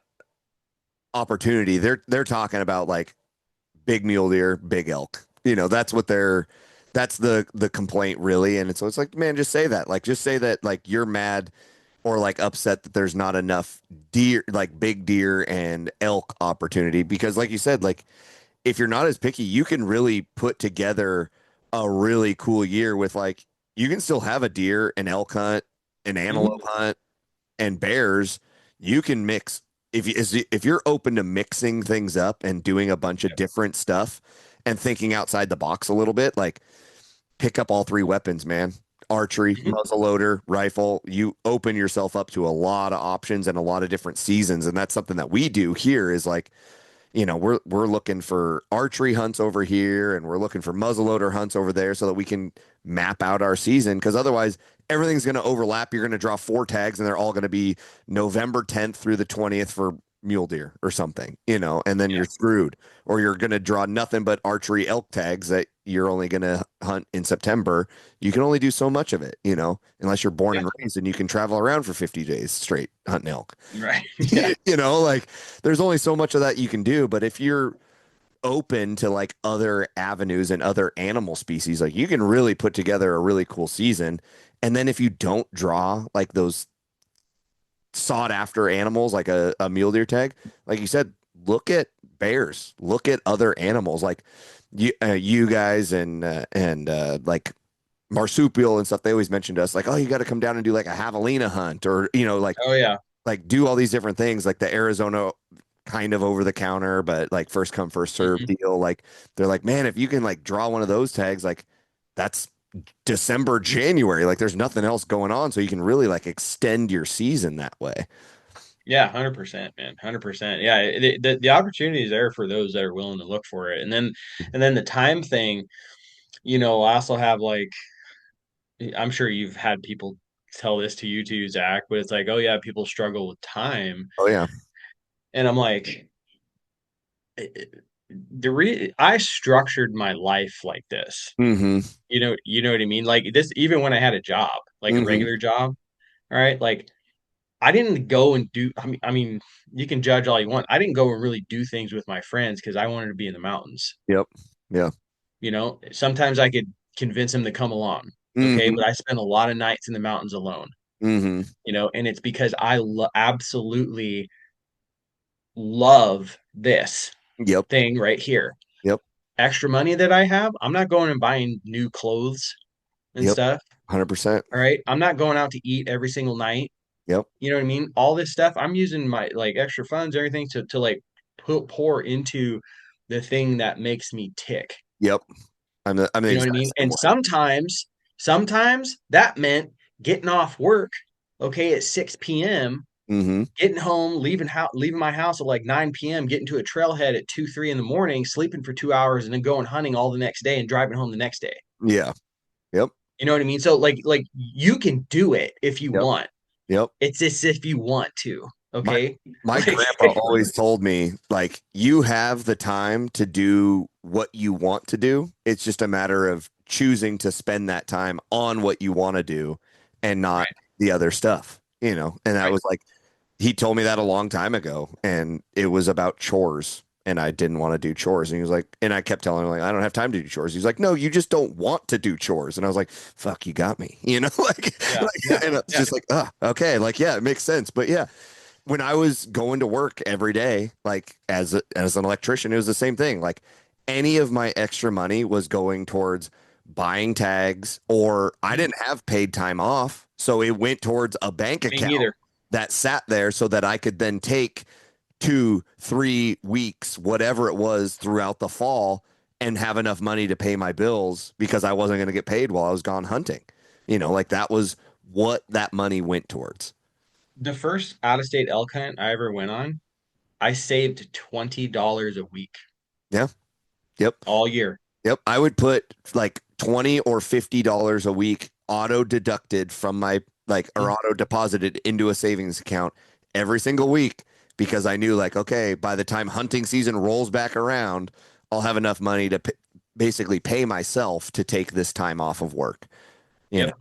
opportunity, they're talking about like big mule deer, big elk. That's what that's the complaint really. And so it's like, man, just say that. Like just say that like you're mad or like upset that there's not enough deer, like big deer and elk opportunity. Because like you said, like if you're not as picky, you can really put together a really cool year with like, you can still have a deer, an elk hunt, an mhm, antelope hunt, and bears. You can mix, if you're open to mixing things up and doing a bunch of different stuff and thinking outside the box a little bit, like pick up all three weapons, man. Archery, mhm. muzzleloader, rifle. You open yourself up to a lot of options and a lot of different seasons. And that's something that we do here, is like, we're looking for archery hunts over here and we're looking for muzzleloader hunts over there so that we can map out our season. Because otherwise, everything's going to overlap. You're going to draw 4 tags and they're all going to be November 10th through the 20th for mule deer or something, and then Yeah. you're screwed. Or you're going to draw nothing but archery elk tags that you're only going to hunt in September. You can only do so much of it, unless you're born Yeah. and raised and you can travel around for 50 days straight hunting elk. Right. Yeah. Like there's only so much of that you can do. But if you're open to like other avenues and other animal species, like you can really put together a really cool season. And then if you don't draw like those sought after animals, like a mule deer tag, like you said, look at bears, look at other animals, like you guys and like marsupial and stuff. They always mentioned to us like, oh, you got to come down and do like a javelina hunt, or Oh yeah. like do all these different things, like the Arizona kind of over the counter, but like first come, first serve Mhm. deal. Like they're like, man, if you can like draw one of those tags, like that's December, January, like there's nothing else going on. So you can really like extend your season that way. Yeah, 100%, man. 100%. Yeah, the opportunity is there for those that are willing to look for it. And then the time thing, I also have like I'm sure you've had people tell this to you too, Zach, but it's like, oh yeah, people struggle with time. Oh yeah. And I'm like, I structured my life like this. Mm-hmm. You know what I mean? Like this, even when I had a job, like a Mm-hmm. regular job, all right, like I didn't go and do. I mean, you can judge all you want. I didn't go and really do things with my friends because I wanted to be in the mountains. Yep. Yeah. Sometimes I could convince them to come along. Okay, Mm-hmm. but I spent a lot of nights in the mountains alone. Mm-hmm. And it's because I absolutely love this Yep. thing right here. Yep. Extra money that I have, I'm not going and buying new clothes and Yep. stuff. 100%. All right. I'm not going out to eat every single night. Yep. You know what I mean? All this stuff, I'm using my like extra funds, everything to like pour into the thing that makes me tick. Yep. I'm the You know what I exact mean? same And way. sometimes that meant getting off work, okay, at 6 p.m., Mm-hmm. getting home, leaving my house at like 9 p.m., getting to a trailhead at 2, 3 in the morning, sleeping for 2 hours, and then going hunting all the next day and driving home the next day. Yeah. Yep. You know what I mean? So like you can do it if you Yep. want. Yep. It's just if you want to. My Okay. my Like grandpa always told me, like, you have the time to do what you want to do. It's just a matter of choosing to spend that time on what you want to do and not right, the other stuff, And that right. was like he told me that a long time ago, and it was about chores. And I didn't want to do chores. And he was like, and I kept telling him, like, I don't have time to do chores. He's like, no, you just don't want to do chores. And I was like, fuck, you got me, Yeah, yeah, and it's yeah. just like, okay. Like, yeah, it makes sense. But yeah, when I was going to work every day, like as an electrician, it was the same thing. Like any of my extra money was going towards buying tags, or I Mhm. didn't have paid time off. So it went towards a bank Me account neither. that sat there so that I could then take 2, 3 weeks, whatever it was throughout the fall, and have enough money to pay my bills because I wasn't going to get paid while I was gone hunting. Like that was what that money went towards. The first out of state elk hunt I ever went on, I saved $20 a week Yeah. Yep. all year. Yep. I would put like $20 or $50 a week auto deducted from my or Mhm. auto deposited into a savings account every single week because I knew like, okay, by the time hunting season rolls back around, I'll have enough money to basically pay myself to take this time off of work. You know. Yep.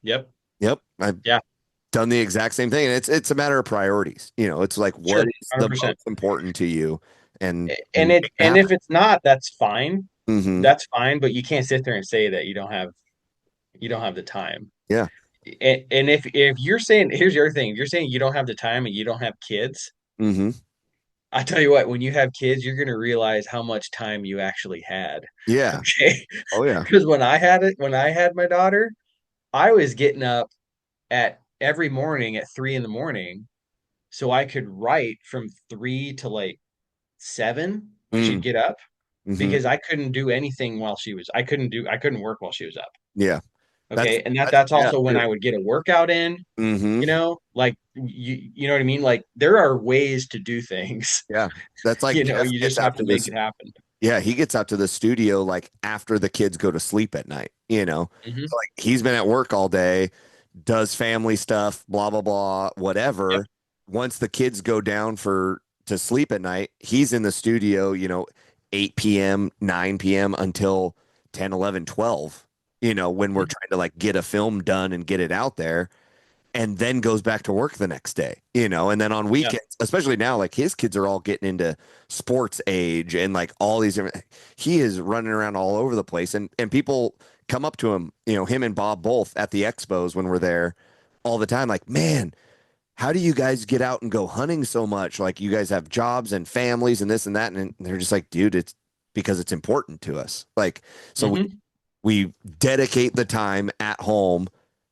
Yep. Yep. I've Yeah. done the exact same thing. And it's a matter of priorities. It's like what Sure. is the 100%. most important to you and And make it it and happen. if it's not, that's fine. Hmm. That's fine, but you can't sit there and say that you don't have the time. Yeah. And if you're saying, here's your thing, if you're saying you don't have the time and you don't have kids, Hmm. I tell you what, when you have kids, you're gonna realize how much time you actually had. Yeah. Okay. Oh yeah. Because when I had my daughter, I was getting up at every morning at 3 in the morning so I could write from 3 to like 7. She'd Mm. get up Hmm. because I couldn't do anything while I couldn't work while she was up. Yeah. Okay. And that's that's yeah, also when true. I would get a workout in, Mm-hmm. like you know what I mean? Like there are ways to do things, Yeah. That's like Jeff you gets just out have to to make this. it happen. Yeah, he gets out to the studio like after the kids go to sleep at night, you know. Hmm. So like he's been at work all day, does family stuff, blah blah blah, Yep. whatever. Once the kids go down for to sleep at night, he's in the studio, 8 p.m., 9 p.m. until 10, 11, 12. When we're Mhm. trying to like get a film done and get it out there, and then goes back to work the next day, and then on Yeah. weekends, especially now, like his kids are all getting into sports age and like all these different, he is running around all over the place. And people come up to him, him and Bob both at the expos when we're there all the time, like, man, how do you guys get out and go hunting so much? Like you guys have jobs and families and this and that. And they're just like, dude, it's because it's important to us. Like, so Hmm. we dedicate the time at home.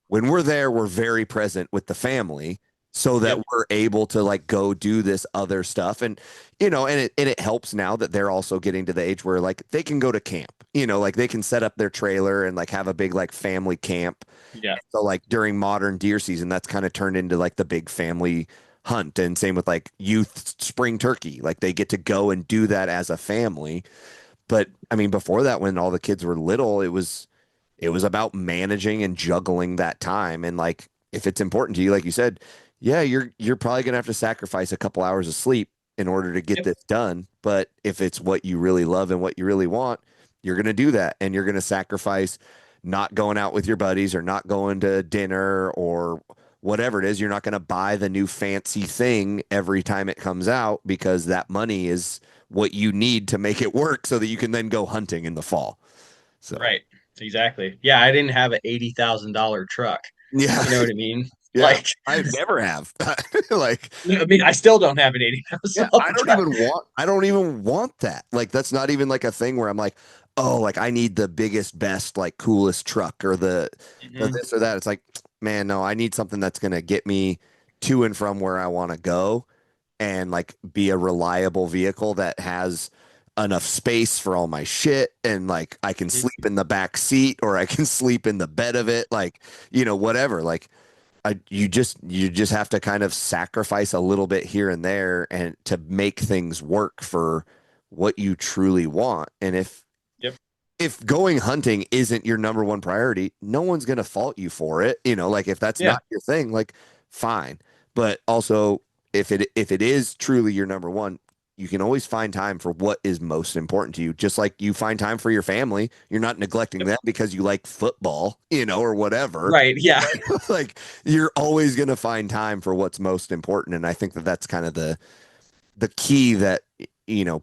When we're there, we're very present with the family so that Yep. we're able to like go do this other stuff. And and it helps now that they're also getting to the age where like they can go to camp, like they can set up their trailer and like have a big like family camp. Yeah. So like during modern deer season, that's kind of turned into like the big family hunt. And same with like youth spring turkey, like they get to go and do that as a family. But I mean, before that, when all the kids were little, it was about managing and juggling that time. And like, if it's important to you, like you said, yeah, you're probably gonna have to sacrifice a couple hours of sleep in order to get Yep. this done. But if it's what you really love and what you really want, you're gonna do that, and you're gonna sacrifice not going out with your buddies or not going to dinner or whatever it is. You're not gonna buy the new fancy thing every time it comes out because that money is what you need to make it work so that you can then go hunting in the fall. So Right. Exactly. Yeah. I didn't have an $80,000 truck. yeah, You know what I mean? yeah, Like, I never have. Like, I mean, I still don't have an eighty yeah, thousand I dollar don't truck. even want I don't even want that. Like that's not even like a thing where I'm like, oh, like I need the biggest, best, like coolest truck or the Hmm. this or that. It's like, man, no, I need something that's gonna get me to and from where I want to go and like be a reliable vehicle that has enough space for all my shit and like I can sleep in the back seat or I can sleep in the bed of it, like, whatever. Like you just have to kind of sacrifice a little bit here and there and to make things work for what you truly want. And Yep. if going hunting isn't your number one priority, no one's going to fault you for it. Like if that's Yeah. not your thing, like fine. But also if it is truly your number one, you can always find time for what is most important to you. Just like you find time for your family, you're not neglecting Yep. them because you like football, or whatever. Right. Yeah. Like you're always going to find time for what's most important. And I think that that's kind of the key that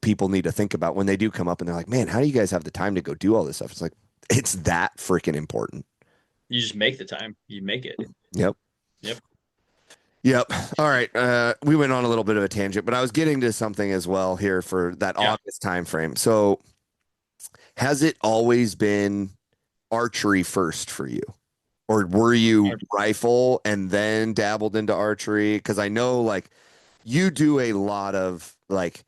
people need to think about when they do come up and they're like, man, how do you guys have the time to go do all this stuff? It's like it's that freaking important. You just make the time. You make it. Yep. Yep. Yep. All right. We went on a little bit of a tangent, but I was getting to something as well here for that Yeah. August time frame. So has it always been archery first for you? Or were you rifle and then dabbled into archery? Because I know like you do a lot of like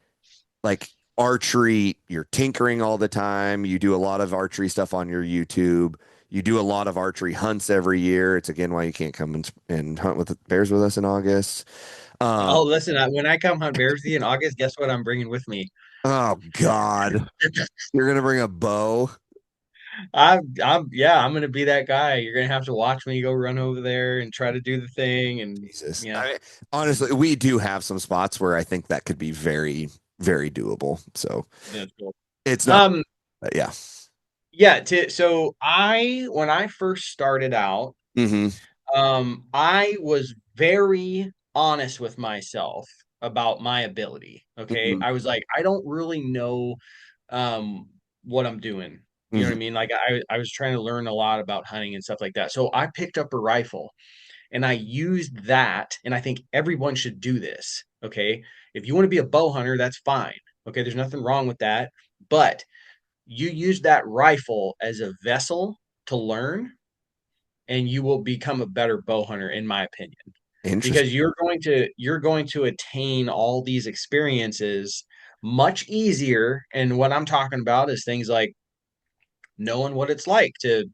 archery, you're tinkering all the time. You do a lot of archery stuff on your YouTube. You do a lot of archery hunts every year. It's again why you can't come and hunt with the bears with us in August. Um, Oh, listen, when I come hunt bears with you in August, guess what I'm bringing with me? oh God, you're gonna bring a bow. Yeah, I'm gonna be that guy. You're gonna have to watch me go run over there and try to do the thing. And Jesus. yeah, I mean, honestly, we do have some spots where I think that could be very, very doable. So yeah, it's cool. it's not, Um, but yeah. yeah, so when I first started out, Hmm. I was very honest with myself about my ability. Okay. Hmm. I was like, I don't really know um what I'm doing. You know what I Hmm. mean? Like I was trying to learn a lot about hunting and stuff like that. So I picked up a rifle and I used that, and I think everyone should do this. Okay. If you want to be a bow hunter, that's fine. Okay, there's nothing wrong with that. But you use that rifle as a vessel to learn, and you will become a better bow hunter, in my opinion, because Interesting. you're going to attain all these experiences much easier. And what I'm talking about is things like knowing what it's like to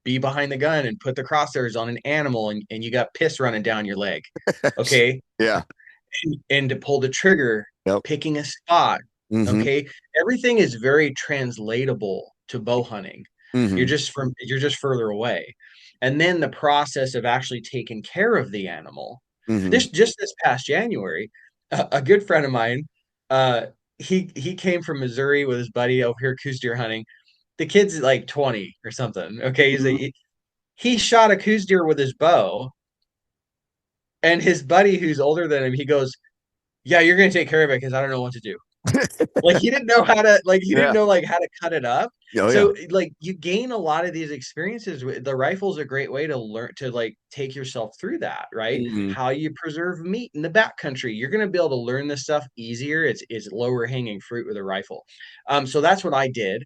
be behind the gun and put the crosshairs on an animal and you got piss running down your leg. Okay. Yeah. And to pull the trigger, Yep. picking a spot. Mm-hmm. Okay. Everything is very translatable to bow hunting. Mm-hmm. You're just further away. And then the process of actually taking care of the animal. Mm-hmm. This past January, a good friend of mine, uh, he came from Missouri with his buddy over here coos deer hunting. The kid's like 20 or something. Okay, Mm-hmm. he shot a coos deer with his bow, and his buddy who's older than him, he goes, "Yeah, you're gonna take care of it because I don't know what to do." Like he didn't know how to he didn't Yeah. know like how to cut it up. Oh yeah. So like you gain a lot of these experiences. The rifle's a great way to learn to like take yourself through that, right? Mm-hmm. How you preserve meat in the backcountry. You're gonna be able to learn this stuff easier. It's lower hanging fruit with a rifle. So that's what I did.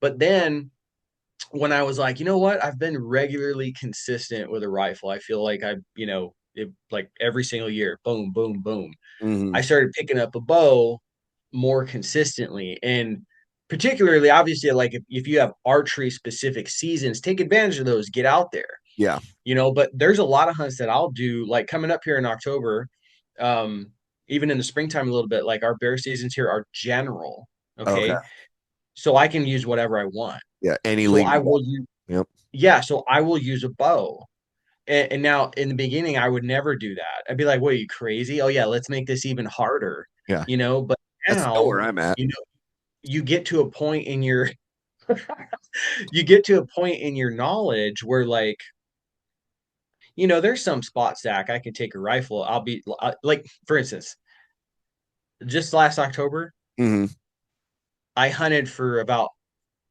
But then when I was like, you know what, I've been regularly consistent with a rifle. I feel like like every single year, boom, boom, boom. Mm-hmm. I started picking up a bow more consistently. And particularly, obviously, like if you have archery specific seasons, take advantage of those, get out there, Yeah. but there's a lot of hunts that I'll do, like coming up here in October, um, even in the springtime a little bit, like our bear seasons here are general. Okay. Okay. So I can use whatever I want. Yeah. Any So legal I one. will use, Yep. yeah, so I will use a bow. And now in the beginning, I would never do that. I'd be like, what, are you crazy? Oh yeah, let's make this even harder, Yeah. but That's still now, where I'm at. you get to a point in your you get to a point in your knowledge where like, there's some spot stack I can take a rifle. I'll be like, for instance, just last October, Mm-hmm. I hunted for about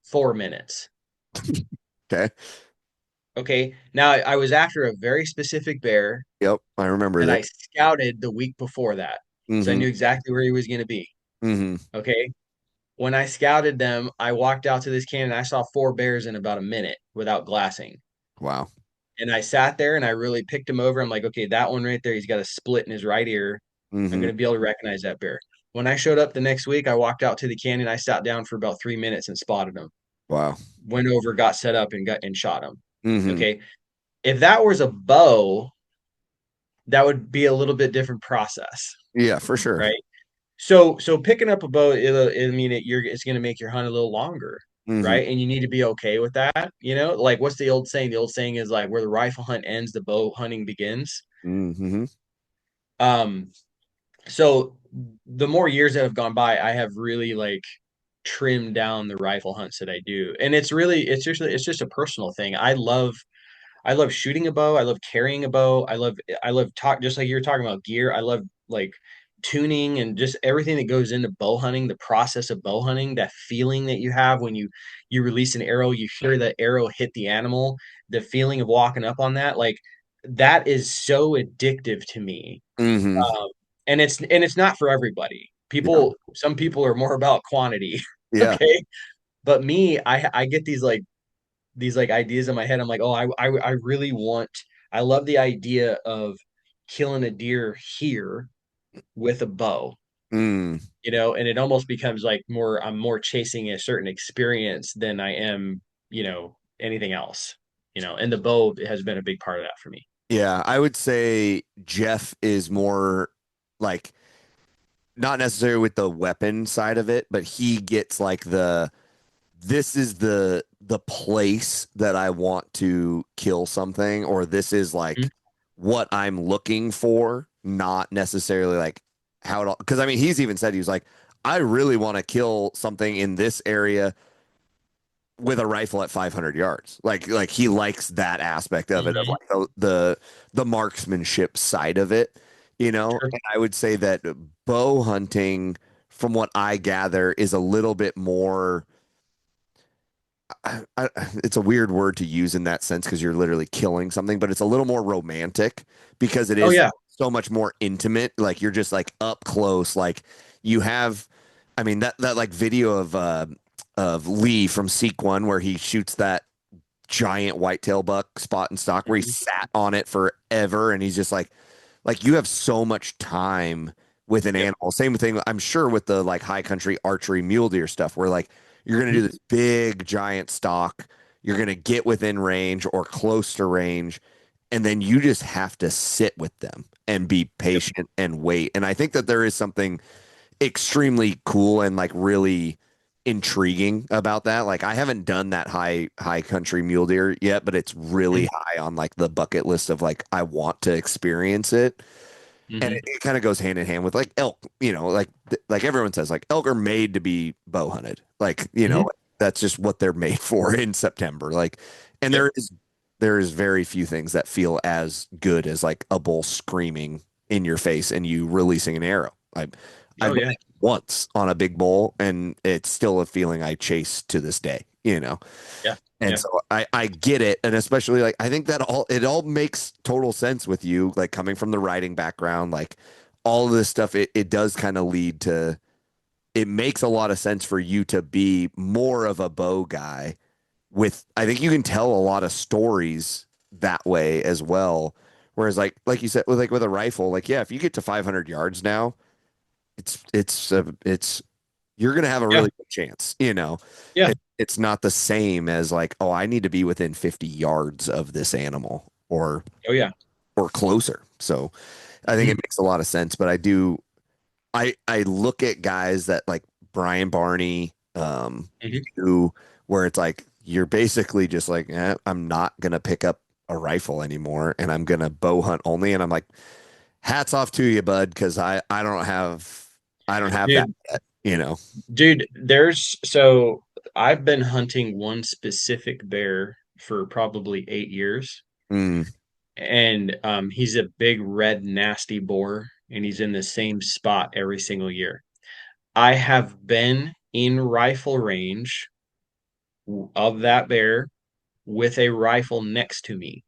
4 minutes. Okay. Okay. Now I was after a very specific bear Yep. I remember that this. I scouted the week before that. So I Mm-hmm. knew exactly where he was going to be. Mm-hmm. Okay. When I scouted them, I walked out to this canyon. I saw 4 bears in about a minute without glassing. Wow. And I sat there and I really picked him over. I'm like, okay, that one right there, he's got a split in his right ear. I'm Mm-hmm. going to be able to recognize that bear. When I showed up the next week, I walked out to the canyon. I sat down for about 3 minutes and spotted him. Wow. Went over, got set up, and shot him. Mm-hmm. Okay. If that was a bow, that would be a little bit different process, Yeah, for sure. right? So picking up a bow, it's going to make your hunt a little longer, Mm-hmm. right? And you need to be okay with that. Like what's the old saying? The old saying is like where the rifle hunt ends, the bow hunting begins. Mm-hmm. Um, so the more years that have gone by, I have really like trimmed down the rifle hunts that I do, and it's just a personal thing. I love shooting a bow. I love carrying a bow. I love talk just like you were talking about gear. I love like tuning and just everything that goes into bow hunting, the process of bow hunting, that feeling that you have when you release an arrow, you hear the arrow hit the animal, the feeling of walking up on that, like that is so addictive to me. Mm-hmm. Um, and it's not for everybody. Yeah. Some people are more about quantity. Yeah. Okay. But me, I get these like ideas in my head. I'm like, oh, I really want. I love the idea of killing a deer here with a bow, Mm. and it almost becomes like I'm more chasing a certain experience than I am, anything else, and the bow has been a big part of that for me. Yeah, I would say Jeff is more like not necessarily with the weapon side of it, but he gets like this is the place that I want to kill something, or this is Mhm. like what I'm looking for, not necessarily like how it, because I mean he's even said he was like, I really want to kill something in this area with a rifle at 500 yards. Like he likes that aspect of it, of Mhm. like the marksmanship side of it, Sure. And I would say that bow hunting, from what I gather, is a little bit more. It's a weird word to use in that sense because you're literally killing something, but it's a little more romantic because it Oh is yeah. so much more intimate. Like you're just like up close. Like you have, I mean that like video of Lee from Seek One where he shoots that giant whitetail buck spot and stock where he Mhm. sat on it forever and he's just like you have so much time with an Yep. animal. Same thing, I'm sure, with the like high country archery mule deer stuff where like you're gonna do Mhm. this big giant stock. you're going to get within range or close to range, and then you just have to sit with them and be Yep. patient and wait. And I think that there is something extremely cool and like really intriguing about that. Like I haven't done that high country mule deer yet, but it's really high on like the bucket list of like I want to experience it. And Mm-hmm. it kind of goes hand in hand with like elk, like everyone says, like elk are made to be bow hunted. Like, Hmm. that's just what they're made for in September. Like, and Yep. there is very few things that feel as good as like a bull screaming in your face and you releasing an arrow. I've Oh done yeah. it once on a big bull, and it's still a feeling I chase to this day. Yeah. And Yeah. so I get it. And especially like I think that it all makes total sense with you, like coming from the writing background, like all of this stuff, it does kind of lead to it makes a lot of sense for you to be more of a bow guy with I think you can tell a lot of stories that way as well. Whereas like you said, with a rifle, like yeah, if you get to 500 yards now, it's you're gonna have a Yeah. really good chance. Yeah. It's not the same as like, oh, I need to be within 50 yards of this animal Oh yeah. or closer. So I think it Hmm. makes a lot of sense. But I look at guys that like Brian Barney, Hmm. who where it's like you're basically just like, I'm not gonna pick up a rifle anymore and I'm gonna bow hunt only. And I'm like, hats off to you, bud, because I don't have that Dude, yet. dude, there's so I've been hunting one specific bear for probably 8 years, Mm, and he's a big red nasty boar, and he's in the same spot every single year. I have been in rifle range of that bear with a rifle next to me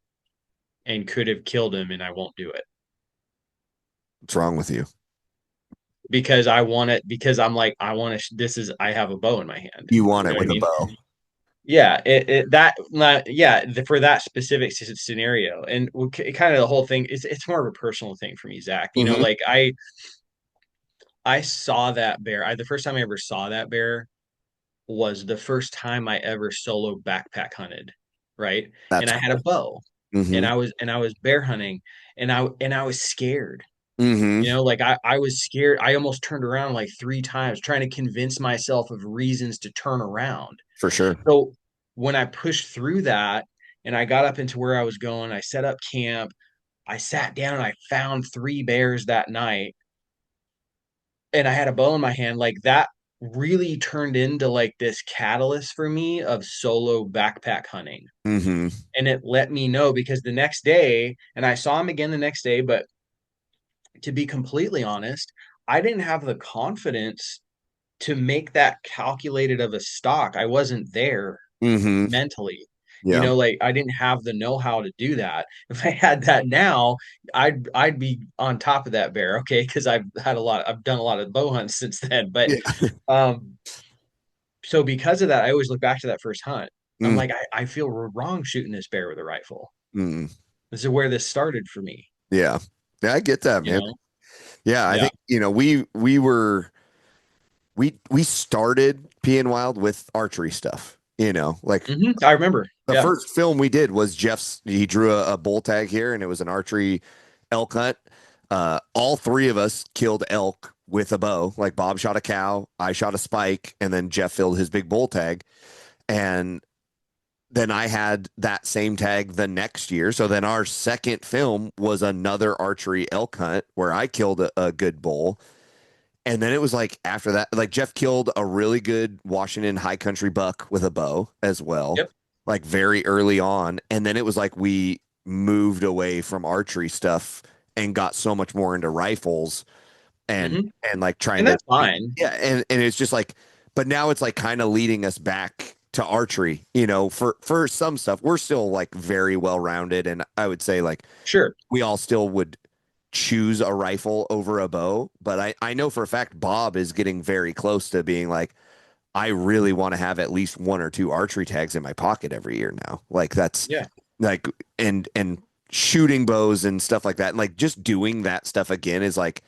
and could have killed him, and I won't do it what's wrong with you? because I want it because I'm like I want to. This is I have a bow in my hand. You want You know it what I with a mean? bow. Yeah, for that specific scenario, and kind of the whole thing is it's more of a personal thing for me, Zach. Hmm. Like I saw that bear. The first time I ever saw that bear was the first time I ever solo backpack hunted, right? And That's I had a cool. bow, Hmm. and I was bear hunting, and I was scared. Hmm. Like I was scared. I almost turned around like 3 times trying to convince myself of reasons to turn around. For sure. So when I pushed through that and I got up into where I was going, I set up camp. I sat down and I found 3 bears that night, and I had a bow in my hand. Like that really turned into like this catalyst for me of solo backpack hunting. Hmm. And it let me know because the next day, and I saw him again the next day, but to be completely honest, I didn't have the confidence to make that calculated of a stock. I wasn't there Hmm. mentally. Yeah. Like I didn't have the know-how to do that. If I had that now, I'd be on top of that bear, okay? Because I've done a lot of bow hunts since then. But Yeah. um, so because of that, I always look back to that first hunt. I'm Mm, like, I feel wrong shooting this bear with a rifle. mm, This is where this started for me, yeah. Yeah, I get that, you man. know? Yeah, I Yeah. think, we started PNWild with archery stuff. Like I remember. the Yeah. first film we did was he drew a bull tag here and it was an archery elk hunt. All three of us killed elk with a bow. Like Bob shot a cow, I shot a spike, and then Jeff filled his big bull tag. And then I had that same tag the next year. So then our second film was another archery elk hunt where I killed a good bull. And then it was like after that, like Jeff killed a really good Washington high country buck with a bow as well, Yep. like very early on. And then it was like we moved away from archery stuff and got so much more into rifles and Hmm. and like trying And to that's fine. yeah, and it's just like, but now it's like kind of leading us back to archery, for some stuff. We're still like very well rounded, and I would say like Sure. we all still would choose a rifle over a bow. But I know for a fact Bob is getting very close to being like, I really want to have at least one or two archery tags in my pocket every year now. Like that's Yeah. like shooting bows and stuff like that. And like just doing that stuff again is like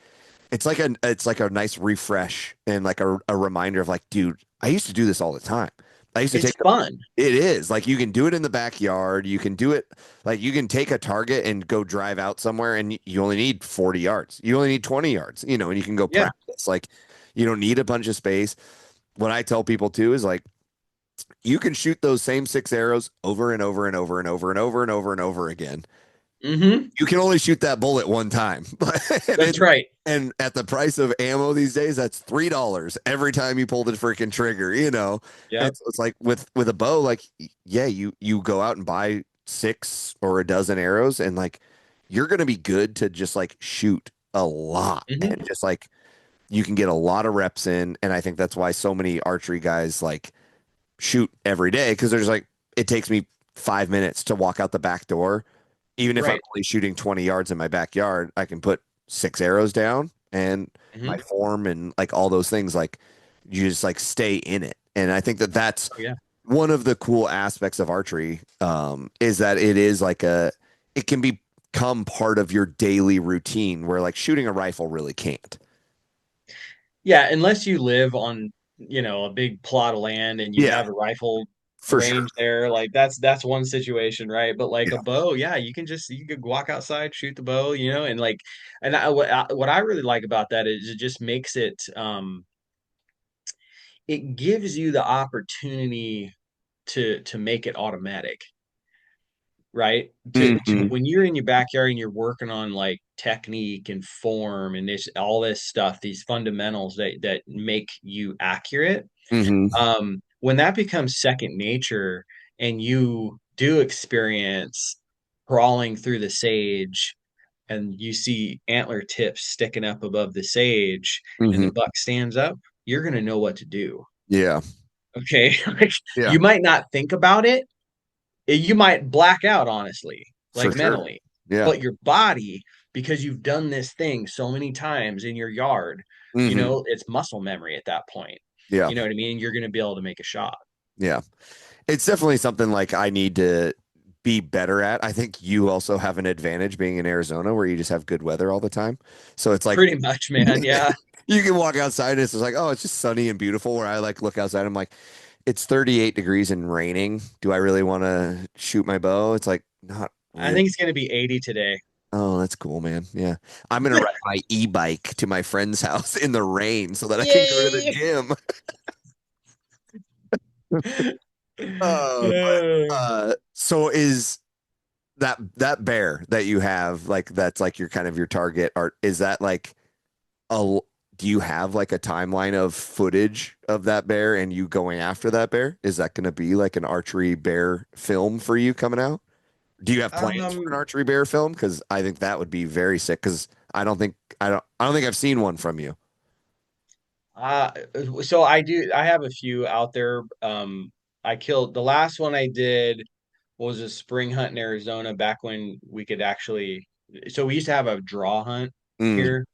it's like a nice refresh and like a reminder of like, dude, I used to do this all the time. I used to It's take fun. it is like you can do it in the backyard. You can do it like you can take a target and go drive out somewhere and you only need 40 yards. You only need 20 yards, and you can go Yeah. practice. Like you don't need a bunch of space. What I tell people too is like you can shoot those same 6 arrows over and over and over and over and over and over and over again. Mm-hmm. You can only shoot that bullet one time. and, That's right. and at the price of ammo these days, that's $3 every time you pull the freaking trigger. Yep. And so it's like with a bow, like yeah, you go out and buy 6 or a dozen arrows, and like you're gonna be good to just like shoot a lot, Mm-hmm. and just like you can get a lot of reps in. And I think that's why so many archery guys like shoot every day, because there's like it takes me 5 minutes to walk out the back door. Even if I'm Right. only shooting 20 yards in my backyard, I can put 6 arrows down, and my Mm-hmm. form and like all those things, like you just like stay in it. And I think that that's Oh, yeah. one of the cool aspects of archery, is that it is like it can become part of your daily routine where like shooting a rifle really can't. Yeah, unless you live on, a big plot of land and you Yeah, have a rifle for sure. range there, like that's one situation, right? But like a Yeah. bow, yeah, you could walk outside, shoot the bow, and like, what I really like about that is it just makes it gives you the opportunity to make it automatic, right? To Hmm. when you're in your backyard and you're working on like technique and form and this all this stuff, these fundamentals that make you accurate, Hmm. when that becomes second nature and you do experience crawling through the sage and you see antler tips sticking up above the sage and the Hmm. buck stands up, you're going to know what to do. Yeah. Okay. Like, Yeah. you might not think about it. You might black out, honestly, For like sure. mentally, Yeah. but your body, because you've done this thing so many times in your yard, Hmm. it's muscle memory at that point. Yeah. You know what I mean? You're going to be able to make a shot. Yeah. It's definitely something like I need to be better at. I think you also have an advantage being in Arizona where you just have good weather all the time. So it's like Pretty much, man. Yeah. you can walk outside and it's just like, oh, it's just sunny and beautiful. Where I like look outside, I'm like, it's 38 degrees and raining. Do I really want to shoot my bow? It's like not I really. think it's going to be 80 today. Oh, that's cool, man. Yeah. I'm gonna ride my e-bike to my friend's house in the rain so that I can go to the Yay! gym. Uh, So is that bear that you have, like that's like your kind of your target art, is that like a do you have like a timeline of footage of that bear and you going after that bear? Is that going to be like an archery bear film for you coming out? Do you have plans for an um, archery bear film? Because I think that would be very sick, because I don't think I've seen one from you. uh, so I have a few out there. I killed the last one I did was a spring hunt in Arizona back when we could actually, so we used to have a draw hunt Mm, here.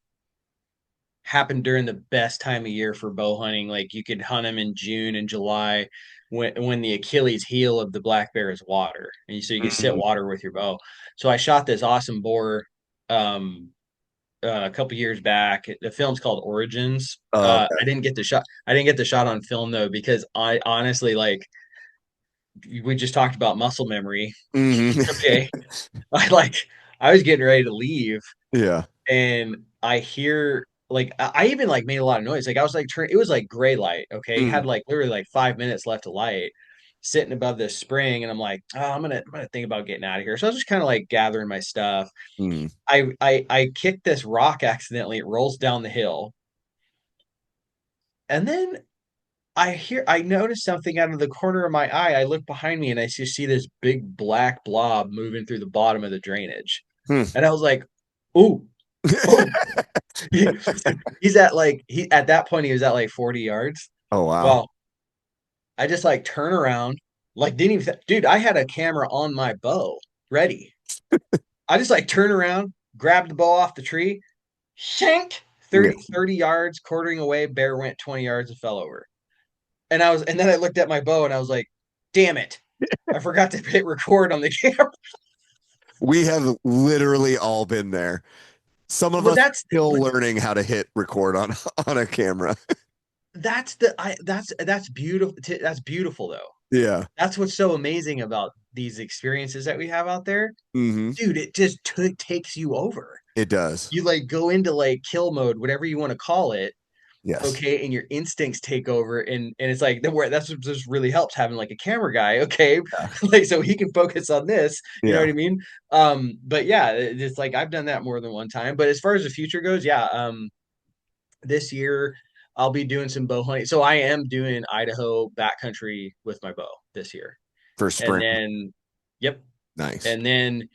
Happened during the best time of year for bow hunting. Like you could hunt them in June and July when the Achilles heel of the black bear is water. And so you can sit mm. water with your bow. So I shot this awesome boar um a couple years back. The film's called Origins. Oh, okay. I didn't get the shot on film though because I honestly, like, we just talked about muscle memory. Mhm. Okay. I like I was getting ready to leave Yeah. and I hear, like, I even like made a lot of noise. Like I was like it was like gray light, okay? Mm, Had like literally like 5 minutes left of light sitting above this spring and I'm like, oh, I'm gonna think about getting out of here. So I was just kind of like gathering my stuff. mm. I kicked this rock accidentally, it rolls down the hill. And then I noticed something out of the corner of my eye. I look behind me and I just see this big black blob moving through the bottom of the drainage. Hmm. And I was like, ooh, oh, he's at like he at that point he was at like 40 yards. Oh, wow. Well, I just like turn around, like didn't even dude, I had a camera on my bow ready. I just like turn around, grab the bow off the tree, shank Yeah. 30 yards, quartering away, bear went 20 yards and fell over. And then I looked at my bow and I was like, damn it. I forgot to hit record on the camera. We have literally all been there. Some of Well, us are that's still learning how to hit record on on a camera. that's beautiful. That's beautiful though. Yeah. That's what's so amazing about these experiences that we have out there, Hmm. dude. It just takes you over. It does. You like go into like kill mode, whatever you want to call it, Yes. okay, and your instincts take over, and it's like that's what just really helps having like a camera guy, okay, Yeah. like so he can focus on this, you know Yeah. what I mean? But yeah, it's like I've done that more than one time. But as far as the future goes, yeah, this year I'll be doing some bow hunting. So I am doing Idaho backcountry with my bow this year. For And spring. then yep. Nice. And then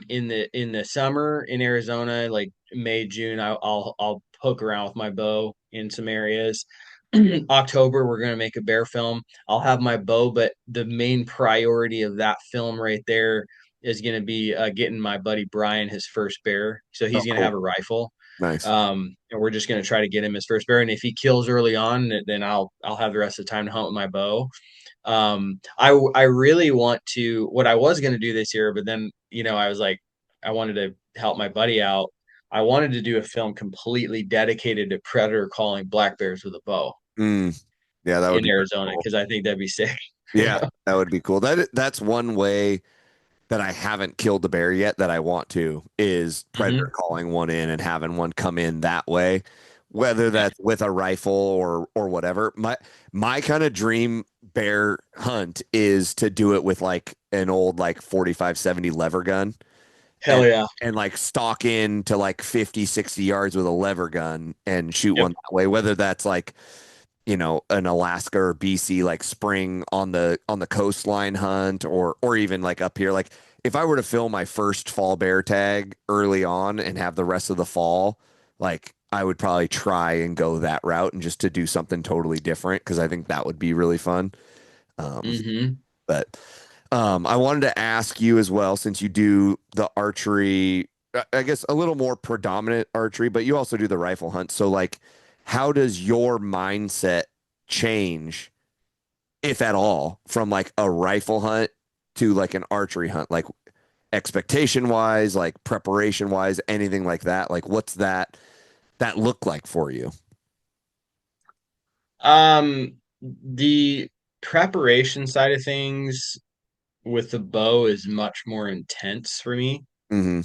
in the summer in Arizona, like May, June, I'll poke around with my bow in some areas. October, we're gonna make a bear film. I'll have my bow, but the main priority of that film right there is gonna be getting my buddy Brian his first bear. So Oh, he's gonna cool. have a rifle. Nice. And we're just gonna try to get him his first bear. And if he kills early on, then I'll have the rest of the time to hunt with my bow. I really want to what I was going to do this year, but then I was like I wanted to help my buddy out. I wanted to do a film completely dedicated to predator calling black bears with a bow Mm. Yeah, that would in be pretty Arizona cool. because I think that'd be sick. You Yeah, know? that would be cool. That's one way that I haven't killed a bear yet that I want to is predator Hmm. calling one in and having one come in that way, whether that's with a rifle or whatever. My kind of dream bear hunt is to do it with like an old like 45-70 lever gun and Hell yeah. like stalk in to like 50-60 yards with a lever gun and shoot Yep. one that way, whether that's like an Alaska or BC like spring on the coastline hunt or even like up here. Like if I were to film my first fall bear tag early on and have the rest of the fall, like I would probably try and go that route and just to do something totally different because I think that would be really fun. Um, Hmm. but I wanted to ask you as well, since you do the archery, I guess a little more predominant archery, but you also do the rifle hunt. So, like, how does your mindset change, if at all, from like a rifle hunt to like an archery hunt? Like, expectation wise, like preparation wise, anything like that? Like, what's that look like for you? The preparation side of things with the bow is much more intense for me. Hmm.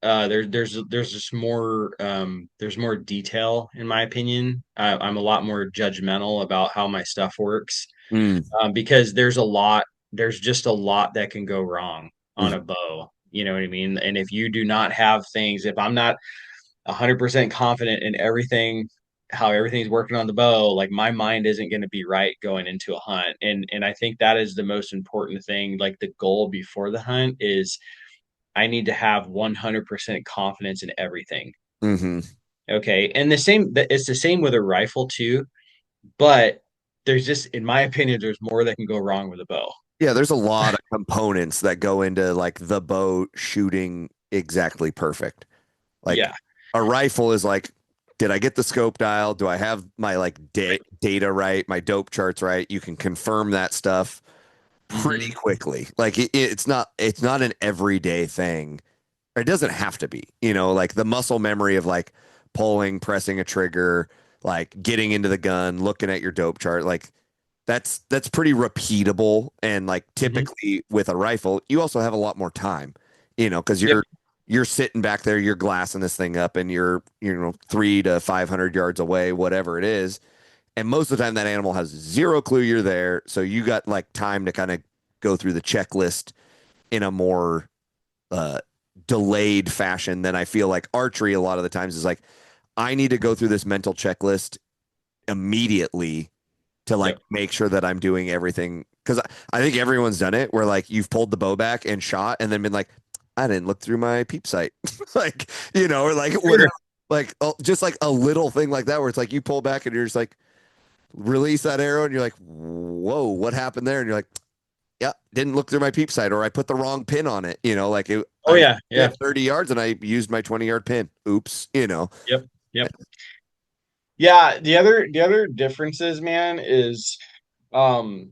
There's just more there's more detail in my opinion. I'm a lot more judgmental about how my stuff works Mm. because there's just a lot that can go wrong on a bow. You know what I mean? And if you do not have things, if I'm not 100% confident in everything, how everything's working on the bow, like my mind isn't going to be right going into a hunt. And I think that is the most important thing. Like the goal before the hunt is I need to have 100% confidence in everything. Hmm. Okay. And it's the same with a rifle too, but there's just, in my opinion, there's more that can go wrong with a bow. Yeah, there's a lot of components that go into like the bow shooting exactly perfect. Like Yeah. a rifle is like, did I get the scope dial? Do I have my like data right? My dope charts right? You can confirm that stuff pretty Hmm. quickly. Like it's not an everyday thing. It doesn't have to be, like the muscle memory of like pulling, pressing a trigger, like getting into the gun, looking at your dope chart, like that's pretty repeatable. And like Hmm. typically with a rifle, you also have a lot more time, because Yep. you're sitting back there, you're glassing this thing up, and you're 300 to 500 yards away, whatever it is. And most of the time, that animal has zero clue you're there, so you got like time to kind of go through the checklist in a more uh, delayed fashion than I feel like archery a lot of the times is like I need to go through this mental checklist immediately to like Yep. make sure that I'm doing everything because I think everyone's done it where like you've pulled the bow back and shot and then been like, I didn't look through my peep sight, like or like whatever, Sure. like just like a little thing like that where it's like you pull back and you're just like release that arrow and you're like, whoa, what happened there? And you're like, yeah, didn't look through my peep sight or I put the wrong pin on it, like Oh, I yeah. Yeah. at 30 yards and I used my 20-yard pin. Oops. Yep. Yep. Yeah. The other differences, man, is um,